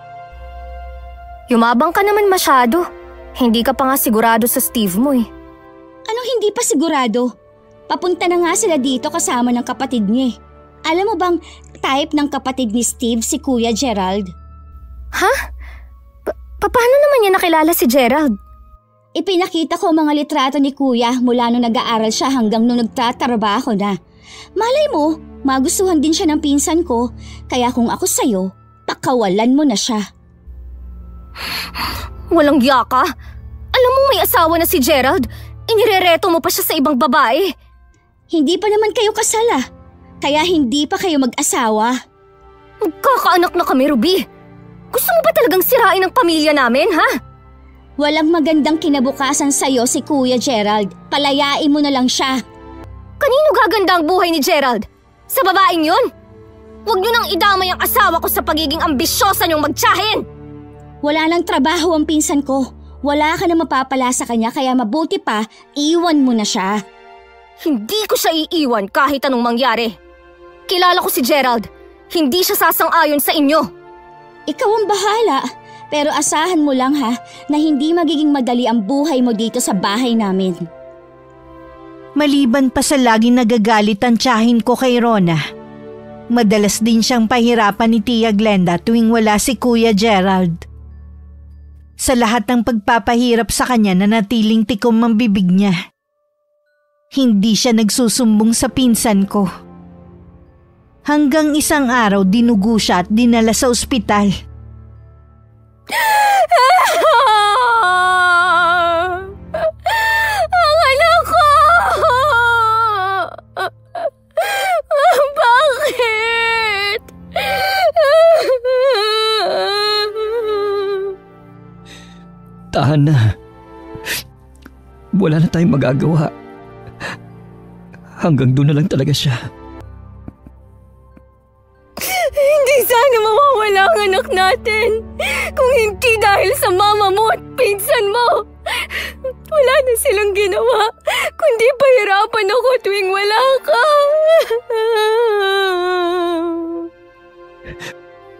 Yumabang ka naman masyado. Hindi ka pa nga sigurado sa Steve mo Anong hindi pa sigurado? Papunta na nga sila dito kasama ng kapatid niya Alam mo bang type ng kapatid ni Steve si Kuya Gerald? Ha? Paano naman niya nakilala si Gerald? Ipinakita ko mga litrato ni Kuya mula nung nag-aaral siya hanggang nung nagtatrabaho na. Malay mo, magustuhan din siya ng pinsan ko, kaya kung ako sa'yo, pakawalan mo na siya. Walang yaka. Alam mo may asawa na si Gerald, inirereto mo pa siya sa ibang babae. Hindi pa naman kayo kasal kaya hindi pa kayo mag-asawa. Magkakaanak na kami, Ruby. Gusto mo ba talagang sirain ang pamilya namin, ha? Walang magandang kinabukasan sa'yo si Kuya Gerald. Palayain mo na lang siya. Kanino gaganda ang buhay ni Gerald? Sa babaeng yun? Huwag niyo nang idamay ang asawa ko sa pagiging ambisyosa niyong magtiyahin! Wala nang trabaho ang pinsan ko. Wala ka na mapapala sa kanya kaya mabuti pa, iwan mo na siya. Hindi ko siya iiwan kahit anong mangyari. Kilala ko si Gerald. Hindi siya sasang-ayon sa inyo. Ikaw ang bahala. Pero asahan mo lang na hindi magiging madali ang buhay mo dito sa bahay namin. Maliban pa sa laging nagagalit ang tiyahin ko kay Rona, madalas din siyang pahirapan ni Tia Glenda tuwing wala si Kuya Gerald. Sa lahat ng pagpapahirap sa kanya nanatiling tikom ang bibig niya. Hindi siya nagsusumbong sa pinsan ko. Hanggang isang araw dinugo siya at dinala sa ospital. Ang anak ko! Bakit? Tahan na. Wala na tayong magagawa. Hanggang doon na lang talaga siya. Hindi sana mawawala ang anak natin. Kung hindi dahil sa mama mo at pinsan mo. Wala na silang ginawa, kundi pahirapan ako tuwing wala ka.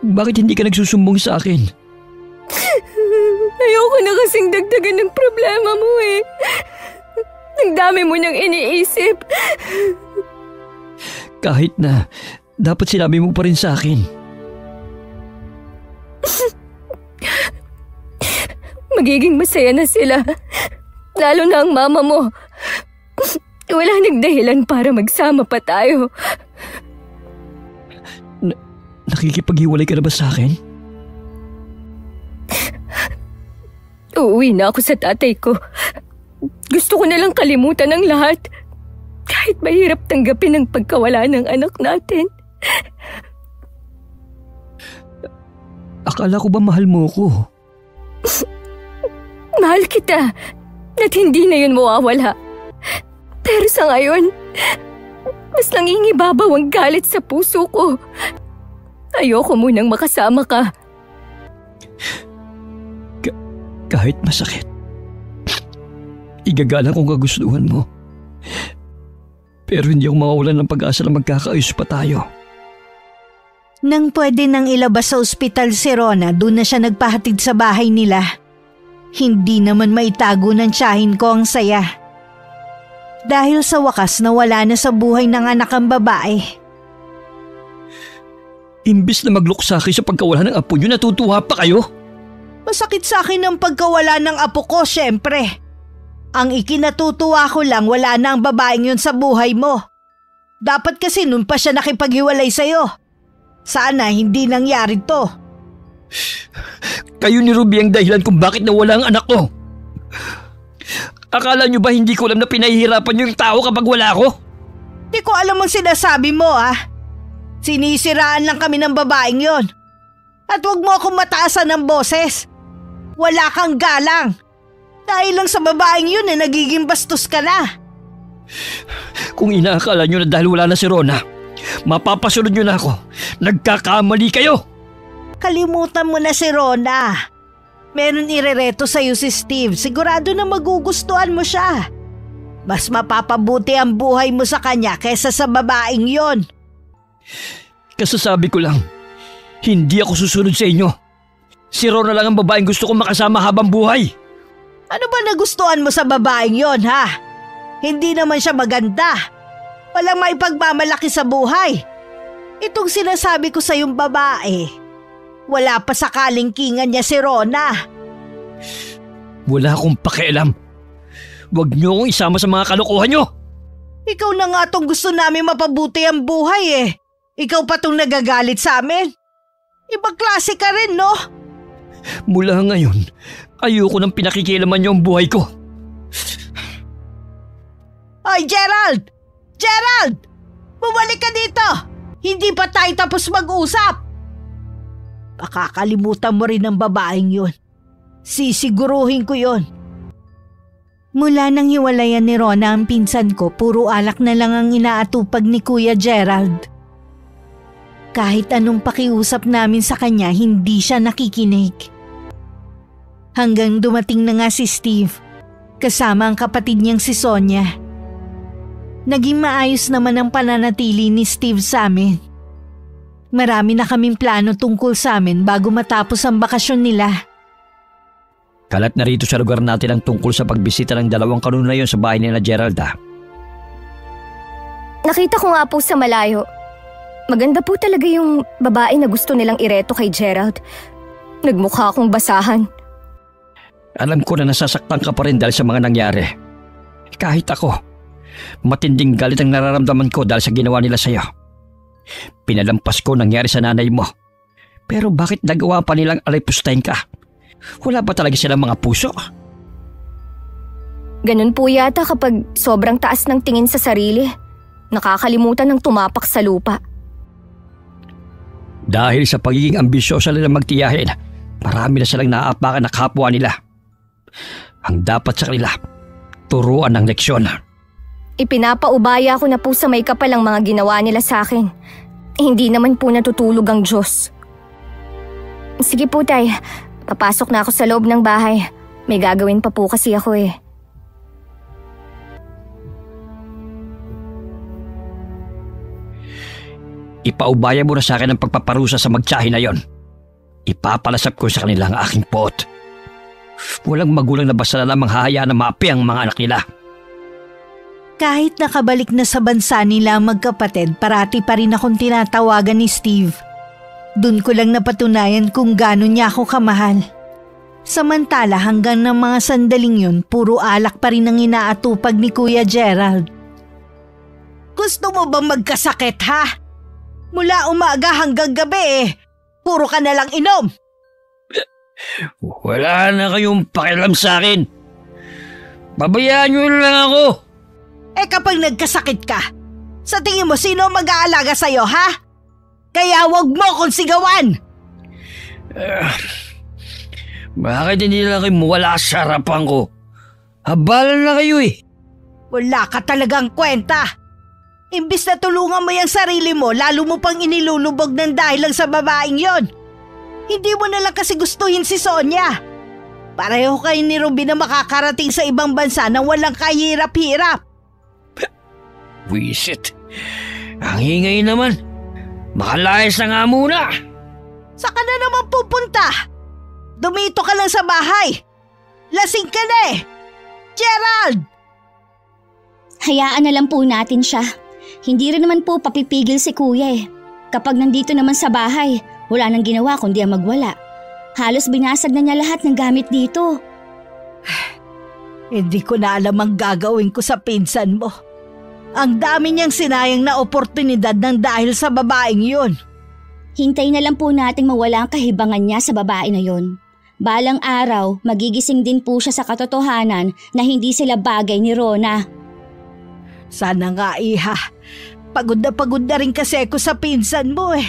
Bakit hindi ka nagsusumbong sa akin? Ayoko na kasing dagdagan ng problema mo eh. Ang dami mo nang iniisip. Kahit na, dapat sinabi mo pa rin sa akin. Magiging masaya na sila. Lalo na ang mama mo. Wala nagdahilan para magsama pa tayo. Nakikipaghiwalay ka na ba sa akin? Uuwi na ako sa tatay ko. Gusto ko nalang kalimutan ang lahat. Kahit mahirap tanggapin ang pagkawala ng anak natin. Akala ko ba mahal mo ko? Mahal kita. At hindi na yun mawawala. Pero sa ngayon, mas nangingibabaw ang galit sa puso ko. Ayoko munang makasama ka. Kahit masakit, igagalang kong kagustuhan mo. Pero hindi ako mawawalan ng pag-asa na magkakaayos pa tayo. Nang pwede nang ilabas sa ospital si Rona, doon na siya nagpahatid sa bahay nila. Hindi naman maitago ng tiyahin ko ang saya. Dahil sa wakas nawala na sa buhay ng anak ang babae. Imbis na magluksa kayo sa pagkawala ng apo niyo, natutuwa pa kayo? Masakit sa akin ang pagkawala ng apo ko, syempre. Ang ikinatutuwa ko lang, wala na ang babaeng yun sa buhay mo. Dapat kasi nun pa siya nakipaghiwalay sa'yo. Sana hindi nangyari to. Kayo ni Ruby ang dahilan kung bakit nawala ang anak ko. Akala niyo ba hindi ko alam na pinahihirapan niyo yung tao kapag wala ako? Di ko alam ang sinasabi mo Sinisiraan lang kami ng babaeng yon. At huwag mo akong mataasan ng boses. Wala kang galang. Dahil lang sa babaeng yun nagiging bastos ka na. Kung inaakala niyo na dahil wala na si Rona, mapapasunod niyo na ako. Nagkakamali kayo. Kalimutan mo na si Rona. Meron irereto sa'yo si Steve. Sigurado na magugustuhan mo siya. Mas mapapabuti ang buhay mo sa kanya kaysa sa babaeng yon. Kasasabi ko lang, hindi ako susunod sa inyo. Si Rona lang ang babaeng gusto kong makasama habang buhay. Ano ba nagustuhan mo sa babaeng yon, Hindi naman siya maganda. Walang maipagmamalaki sa buhay. Itong sinasabi ko sa yung babae, wala pa sa kalingkingan niya si Rona. Wala akong pakialam. Huwag niyo akong isama sa mga kalokohan niyo. Ikaw na nga tong gusto namin mapabuti ang buhay Ikaw pa tong nagagalit sa amin. Ibang klase ka rin, no? Mula ngayon, ayoko nang pinakikialaman niyo ang buhay ko. Ay, Gerald! Gerald! Bumalik ka dito! Hindi pa tayo tapos mag-usap! Pakakalimutan mo rin ang babaeng yun. Sisiguruhin ko yun. Mula nang hiwalayan ni Rona ang pinsan ko, puro alak na lang ang inaatupag ni Kuya Gerald. Kahit anong pakiusap namin sa kanya, hindi siya nakikinig. Hanggang dumating na nga si Steve, kasama ang kapatid niyang si Sonia. Naging maayos naman ang pananatili ni Steve sa amin. Marami na kaming plano tungkol sa amin bago matapos ang bakasyon nila. Kalat na rito sa lugar natin ang tungkol sa pagbisita ng dalawang kanuna yon sa bahay ni na Gerald. Nakita ko nga po sa malayo. Maganda po talaga yung babae na gusto nilang ireto kay Gerald. Nagmukha akong basahan. Alam ko na nasasaktan ka pa rin dahil sa mga nangyari. Kahit ako, matinding galit ang nararamdaman ko dahil sa ginawa nila sa'yo. Pinalampas ko nangyari sa nanay mo. Pero bakit nagawa pa nilang alaypustahin ka? Wala ba talaga silang mga puso? Ganun po yata kapag sobrang taas ng tingin sa sarili. Nakakalimutan ng tumapak sa lupa. Dahil sa pagiging ambisyosa nila magtiyahin, marami na silang naaapakan na kapwa nila. Ang dapat sa kanila, turuan ng leksyon. Ipinapaubaya ko na po sa may kapal ang mga ginawa nila sa akin. Hindi naman po natutulog ang Diyos. Sige po tay, papasok na ako sa loob ng bahay. May gagawin pa po kasi ako eh. Ipaubaya mo na sa akin ang pagpaparusa sa magtiyahin na yon. Ipapalasap ko sa kanila ang aking pot. Walang magulang na basta na lamang hahayaan na maapi ang mga anak nila. Kahit nakabalik na sa bansa nila ang magkapatid, parati pa rin akong tinatawagan ni Steve. Doon ko lang napatunayan kung gaano niya ako kamahal. Samantala hanggang ng mga sandaling yun, puro alak pa rin ang inaatupag ni Kuya Gerald. Gusto mo bang magkasakit ha? Mula umaga hanggang gabi puro ka na lang inom. Wala na kayong pakialam sa akin. Babayaan nyo lang ako. Kapag nagkasakit ka, sa tingin mo sino mag-aalaga sa'yo ha? Kaya wag mo kong sigawan. Bakit hindi lang kayo mawala sa harapan ko? Habalan na kayo eh. Wala ka talagang kwenta. Imbis na tulungan mo yung sarili mo, lalo mo pang inilulubog ng dahil lang sa babaeng yon. Hindi mo na lang kasi gustuhin si Sonia. Pareho kayo ni Ruby na makakarating sa ibang bansa nang walang kahirap-hirap. Wisit. Ang hingay naman. Makalayas na nga muna. Saan ka na naman pupunta? Dumito ka lang sa bahay. Lasing ka na eh. Gerald! Hayaan na lang po natin siya. Hindi rin naman po papipigil si kuya eh. Kapag nandito naman sa bahay, wala nang ginawa kundi ang magwala. Halos binasag na niya lahat ng gamit dito. Hindi ko na alam ang gagawin ko sa pinsan mo. Ang dami niyang sinayang na oportunidad ng dahil sa babaeng yun. Hintay na lang po nating mawala ang kahibangan niya sa babae na yun. Balang araw, magigising din po siya sa katotohanan na hindi sila bagay ni Rona. Sana nga iha. Pagod na rin kasi ako sa pinsan mo eh.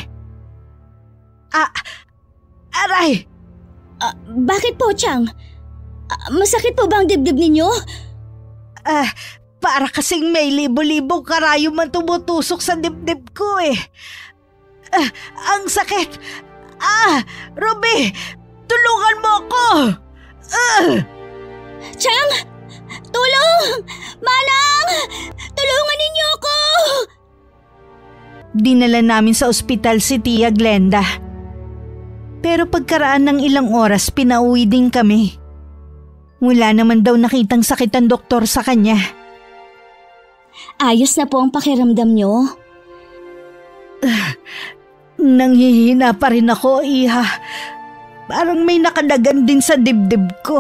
Aray! Bakit po, Chang? Masakit po ba ang dibdib ninyo? Para kasing may libo-libong karayom man tumutusok sa dibdib ko eh. Ang sakit! Ruby! Tulungan mo ako! Chang! Tulong! Manang! Tulungan ninyo ako! Dinala namin sa ospital si Tia Glenda. Pero pagkaraan ng ilang oras, pinauwi din kami. Wala naman daw nakitang sakit ang doktor sa kanya. Ayos na po ang pakiramdam nyo? Nanghihina pa rin ako, iha. Parang may nakadagan din sa dibdib ko.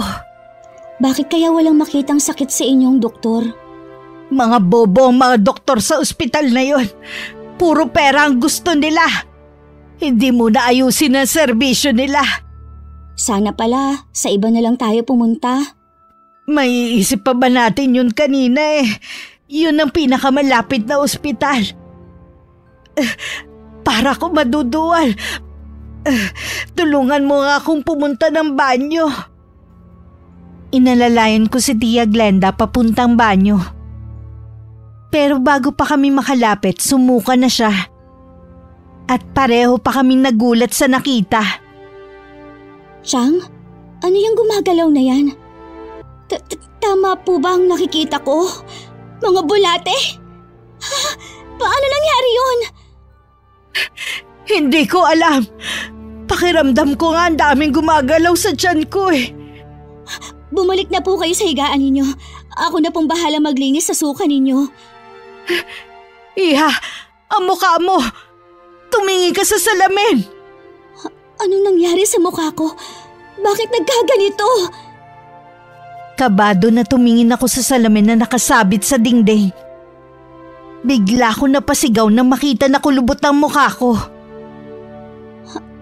Bakit kaya walang makitang sakit sa inyong doktor? Mga bobo ang mga doktor sa ospital na yon. Puro pera ang gusto nila. Hindi mo na ayusin ang serbisyo nila. Sana pala, sa iba na lang tayo pumunta. May isip pa ba natin yun kanina eh? Yun ang pinakamalapit na ospital. Para ko maduduwal. Tulungan mo nga akong pumunta ng banyo. Inalalayan ko si Tia Glenda papuntang banyo. Pero bago pa kami makalapit, sumuka na siya. At pareho pa kaming nagulat sa nakita. Chang, ano yung gumagalaw na yan? Tama po ba ang nakikita ko? Mga bulate? Paano nangyari yun? Hindi ko alam. Pakiramdam ko nga ang daming gumagalaw sa tiyan ko eh. Bumalik na po kayo sa higaan ninyo. Ako na pong bahala maglinis sa suka ninyo. Iha, ang mukha mo! Tumingin ka sa salamin! Anong nangyari sa mukha ko? Bakit nagkaganito? Kabado na tumingin ako sa salamin na nakasabit sa dingding. Bigla ko napasigaw nang makita na kulubot ang mukha ko.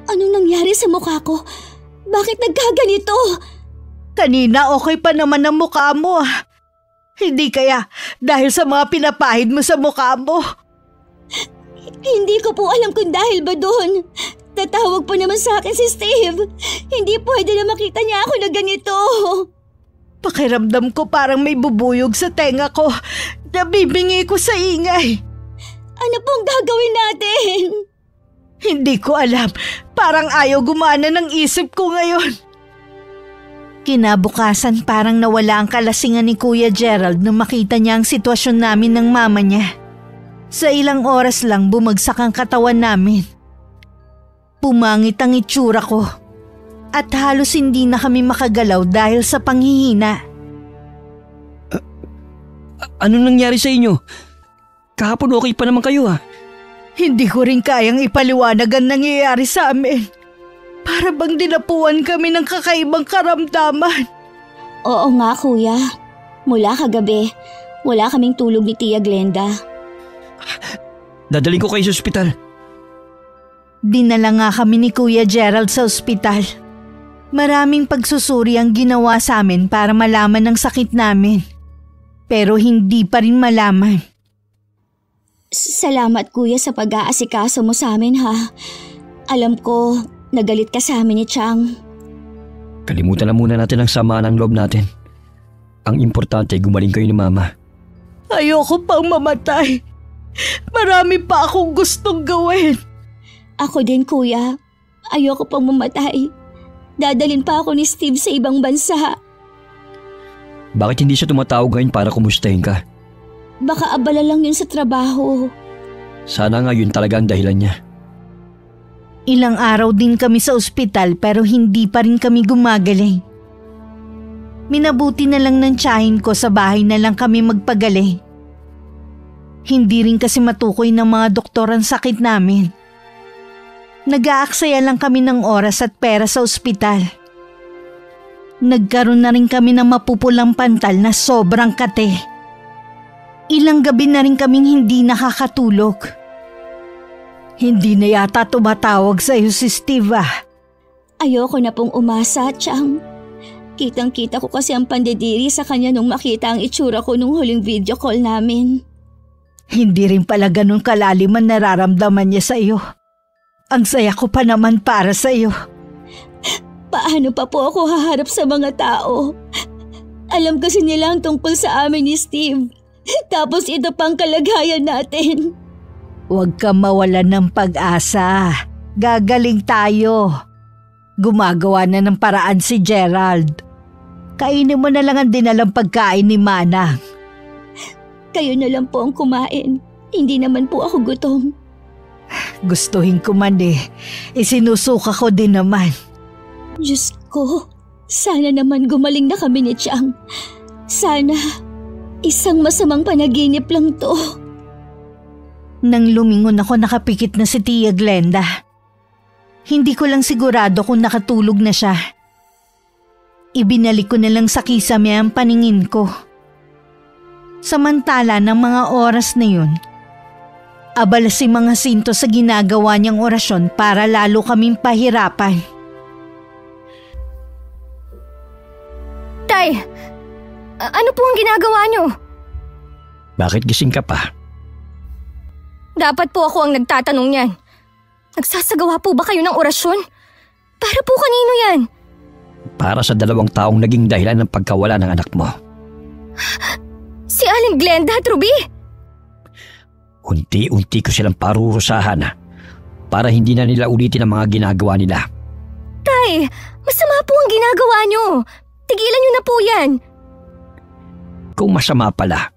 Anong nangyari sa mukha ko? Bakit nagkaganito? Kanina okay pa naman ang mukha mo. Hindi kaya dahil sa mga pinapahid mo sa mukha mo? Hindi ko po alam kung dahil ba doon. Tatawag po naman sa akin si Steve. Hindi pwede na makita niya ako na ganito. Pakiramdam ko parang may bubuyog sa tenga ko. Nabibingi ko sa ingay. Ano pong gagawin natin? Hindi ko alam. Parang ayaw gumana ng isip ko ngayon. Kinabukasan parang nawala ang kalasingan ni Kuya Gerald nung makita niya ang sitwasyon namin ng mama niya. Sa ilang oras lang bumagsak ang katawan namin. Pumangit ang itsura ko. At halos hindi na kami makagalaw dahil sa panghihina. Ano nangyari sa inyo? Kahapon okay pa naman kayo Hindi ko rin kayang ipaliwanag ang nangyayari sa amin. Para bang dinapuan kami ng kakaibang karamdaman. Oo nga, Kuya. Mula kagabi, wala kaming tulog ni Tia Glenda. Dadaling ko kayo sa ospital. Dinala nga kami ni Kuya Gerald sa ospital. Maraming pagsusuri ang ginawa sa amin para malaman ang sakit namin. Pero hindi pa rin malaman. Salamat, Kuya, sa pag-aasikaso mo sa amin, ha. Alam ko, nagalit ka sa amin ni Chang. Kalimutan na muna natin ang samaan ng loob natin. Ang importante, gumaling kayo ni Mama. Ayoko pang mamatay. Marami pa akong gustong gawin. Ako din, Kuya. Ayoko pang mamatay. Dadalin pa ako ni Steve sa ibang bansa. Bakit hindi siya tumatawag ngayon para kumustahin ka? Baka abala lang yun sa trabaho. Sana nga yun talaga ang dahilan niya. Ilang araw din kami sa ospital pero hindi pa rin kami gumagaling. Minabuti na lang ng tiyahin ko sa bahay na lang kami magpagaling. Hindi rin kasi matukoy ng mga doktor ang sakit namin. Nag-aaksaya lang kami ng oras at pera sa ospital. Nagkaroon na rin kami ng mapupulang pantal na sobrang kate. Ilang gabi na rin kaming hindi nakakatulog. Hindi na yata tumatawag sa iyo si Steve. Ayoko na pong umasa, Chang. Kitang-kita ko kasi ang pandidiri sa kanya nung makita ang itsura ko nung huling video call namin. Hindi rin pala ganun kalalim ang nararamdaman niya sa iyo. Ang saya ko pa naman para sa iyo. Paano pa po ako haharap sa mga tao? Alam kasi nila ang tungkol sa amin ni Steve. Tapos ito pang kalagayan natin. Huwag ka mawalan ng pag-asa. Gagaling tayo. Gumagawa na ng paraan si Gerald. Kainin mo na lang ang dinalang pagkain ni Manang. Kayo na lang po ang kumain. Hindi naman po ako gutom. Gustuhin ko man isinusuka ko din naman. Diyos ko, sana naman gumaling na kami ni Chang. Sana, isang masamang panaginip lang to. Nang lumingon ako nakapikit na si Tia Glenda. Hindi ko lang sigurado kung nakatulog na siya. Ibinalik ko na lang sa kisame ang paningin ko. Samantala ng mga oras na yun, abala si mga Sinto sa ginagawa niyang orasyon para lalo kaming pahirapan. Tay, ano po ang ginagawa niyo? Bakit gising ka pa? Dapat po ako ang nagtatanong niyan. Nagsasagawa po ba kayo ng orasyon? Para po kanino yan? Para sa 2 taong naging dahilan ng pagkawala ng anak mo. Si Aling Glenda at Ruby? Unti-unti ko silang parurusahan para hindi na nila ulitin ang mga ginagawa nila. Tay, masama po ang ginagawa niyo. Tigilan niyo na po yan. Kung masama pala,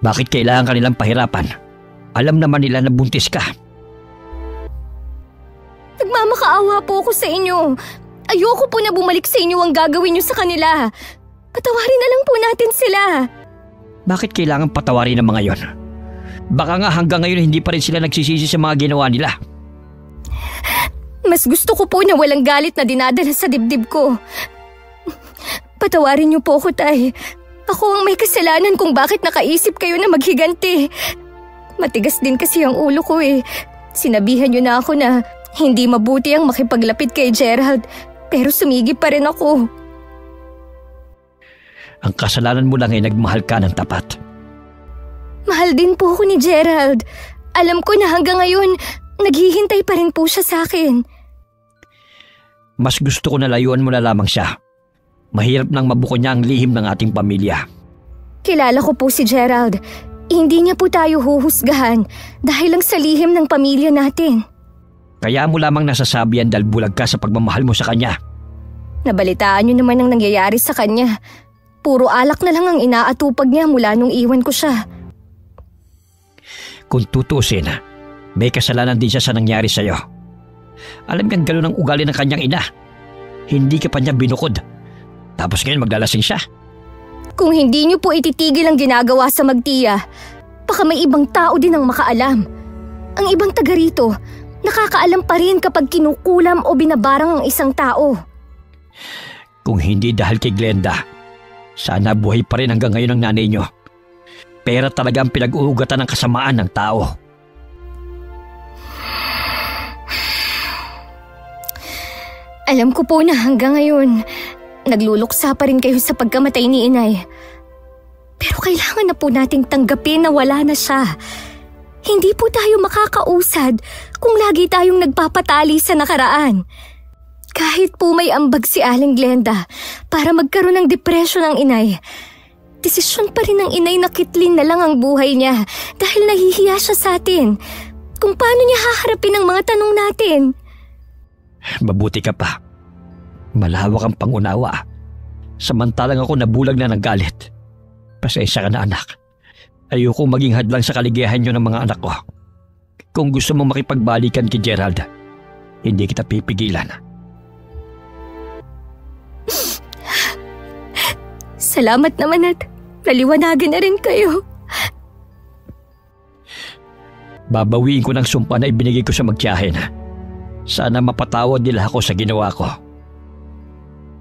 bakit kailangan ka nilang pahirapan? Alam naman nila na buntis ka. Nagmamakaawa po ako sa inyo. Ayoko po na bumalik sa inyo ang gagawin niyo sa kanila. Patawarin na lang po natin sila. Bakit kailangan patawarin ng mga yon? Baka nga hanggang ngayon hindi pa rin sila nagsisisi sa mga ginawa nila. Mas gusto ko po na walang galit na dinadala sa dibdib ko. Patawarin niyo po ako, Tay. Ako ang may kasalanan kung bakit nakaisip kayo na maghiganti. Matigas din kasi ang ulo ko eh. Sinabihan niyo na ako na hindi mabuti ang makipaglapit kay Gerald, pero sumigip pa rin ako. Ang kasalanan mo lang ay nagmahal ka ng tapat. Mahal din po ako ni Gerald. Alam ko na hanggang ngayon, naghihintay pa rin po siya sa akin. Mas gusto ko na layuan mo na lamang siya. Mahirap nang mabuko niya ang lihim ng ating pamilya. Kilala ko po si Gerald. Hindi niya po tayo huhusgahan dahil lang sa lihim ng pamilya natin. Kaya mo lamang nasasabi yan dahil bulag ka sa pagmamahal mo sa kanya. Nabalitaan niyo naman ang nangyayari sa kanya. Puro alak na lang ang inaatupag niya mula nung iwan ko siya. Kung tutusin, may kasalanan din siya sa nangyari sa'yo. Alam niyang gano'n ang ugali ng kanyang ina. Hindi ka pa niya binukod. Tapos ngayon maglalasing siya. Kung hindi niyo po ititigil ang ginagawa sa Magtiya, baka may ibang tao din ang makaalam. Ang ibang taga rito, nakakaalam pa rin kapag kinukulam o binabarang ang isang tao. Kung hindi dahil kay Glenda, sana buhay pa rin hanggang ngayon ang nanay niyo. Pera talaga ang pinag-uugatan ng kasamaan ng tao. Alam ko po na hanggang ngayon, nagluluksa pa rin kayo sa pagkamatay ni Inay. Pero kailangan na po nating tanggapin na wala na siya. Hindi po tayo makakausad kung lagi tayong nagpapatali sa nakaraan. Kahit po may ambag si Aling Glenda para magkaroon ng depresyon ang Inay, desisyon pa rin ng Inay na kitlin na lang ang buhay niya dahil nahihiya siya sa atin. Kung paano niya haharapin ang mga tanong natin. Mabuti ka pa. Malawak ang pangunawa. Samantalang ako nabulag na ng galit. Pasensya ka na, anak. Ayoko maging hadlang sa kaligayahan niyo ng mga anak ko. Kung gusto mo makipagbalikan kay Gerald, hindi kita pipigilan. Salamat naman at naliwanagan na rin kayo. Babawiin ko ng sumpa na ibinigay ko sa Magtiyahin. Sana mapatawad nila ako sa ginawa ko.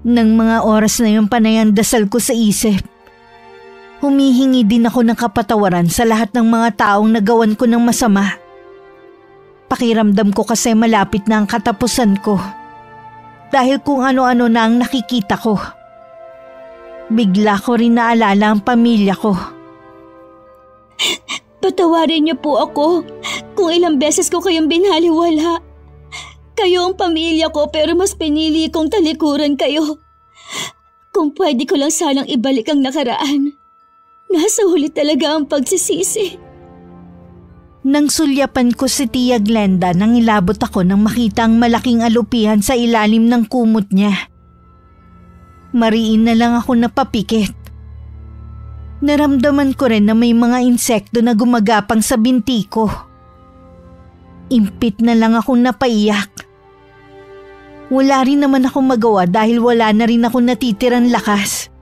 Nang mga oras na yung panay ang dasal ko sa isip, humihingi din ako ng kapatawaran sa lahat ng mga taong nagawan ko ng masama. Pakiramdam ko kasi malapit na ang katapusan ko. Dahil kung ano-ano na ang nakikita ko. Bigla ko rin naalala ang pamilya ko. Patawarin niyo po ako kung ilang beses ko kayong binaliwala. Kayo ang pamilya ko pero mas pinili kong talikuran kayo. Kung pwede ko lang sanang ibalik ang nakaraan. Nasa huli talaga ang pagsisisi. Nang sulyapan ko si Tia Glenda nang ilabot ako nang makita ang malaking alupihan sa ilalim ng kumot niya. Mariin na lang ako napapikit. Naramdaman ko rin na may mga insekto na gumagapang sa binti ko. Impit na lang akong napaiyak. Wala rin naman akong magawa dahil wala na rin ako natitirang lakas.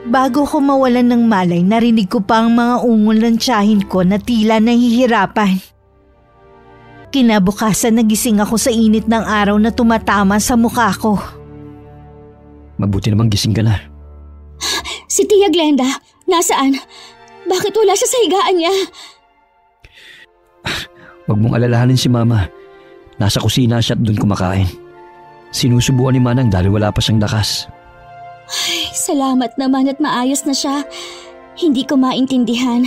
Bago ko mawalan ng malay, narinig ko pa ang mga ungol ng tiyahin ko na tila nahihirapan. Kinabukasan nagising ako sa init ng araw na tumatama sa mukha ko. Mabuti namang gising ka na. Si Tia Glenda, nasaan? Bakit wala siya sa higaan niya? Huwag mong alalahanin si Mama. Nasa kusina siya at doon kumakain. Sinusubuan ni Manang dahil wala pa siyang lakas. Ay, salamat naman at maayos na siya. Hindi ko maintindihan.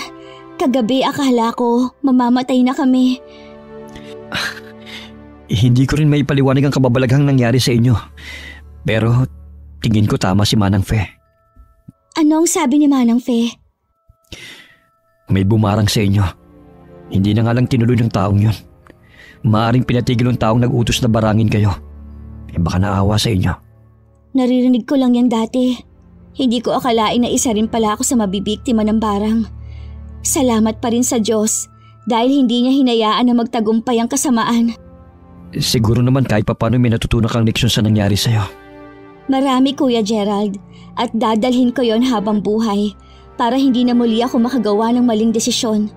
Kagabi akala ko mamamatay na kami. Hindi ko rin maipaliwanag ang kababalaghang nangyari sa inyo. Pero tingin ko tama si Manang Fe. Anong sabi ni Manang Fe? May bumarang sa inyo. Hindi na nga lang tinuloy ng taong yun. Maaring pinatigil ng taong nag-utos na barangin kayo. Baka naawa sa inyo. Naririnig ko lang yan dati. Hindi ko akalain na isa rin pala ako sa mabibiktima ng barang. Salamat pa rin sa Diyos dahil hindi niya hinayaan na magtagumpay ang kasamaan. Siguro naman kahit papano may natutunan kang leksyon sa nangyari sa'yo. Marami, Kuya Gerald, at dadalhin ko yon habang buhay para hindi na muli ako makagawa ng maling desisyon.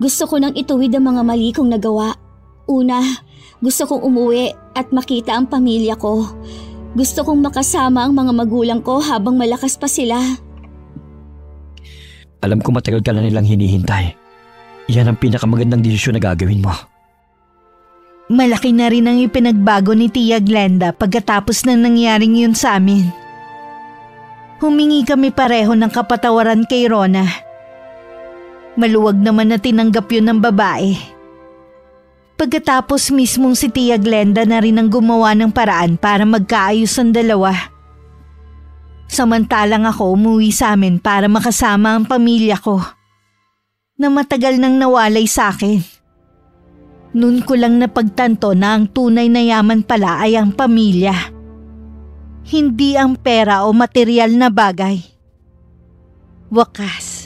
Gusto ko nang ituwid ang mga mali kong nagawa. Una, gusto kong umuwi at makita ang pamilya ko. Gusto kong makasama ang mga magulang ko habang malakas pa sila. Alam ko matagal ka na nilang hinihintay. Yan ang pinakamagandang desisyon na gagawin mo. Malaki na rin ang ipinagbago ni Tia Glenda pagkatapos na nangyaring yun sa amin. Humingi kami pareho ng kapatawaran kay Rona. Maluwag naman na tinanggap yun ng babae. Pagkatapos mismong si Tia Glenda na rin ang gumawa ng paraan para magkaayos ang dalawa. Samantalang ako umuwi sa amin para makasama ang pamilya ko na matagal nang nawalay sa akin. Noon ko lang napagtanto na ang tunay na yaman pala ay ang pamilya. Hindi ang pera o material na bagay. Wakas,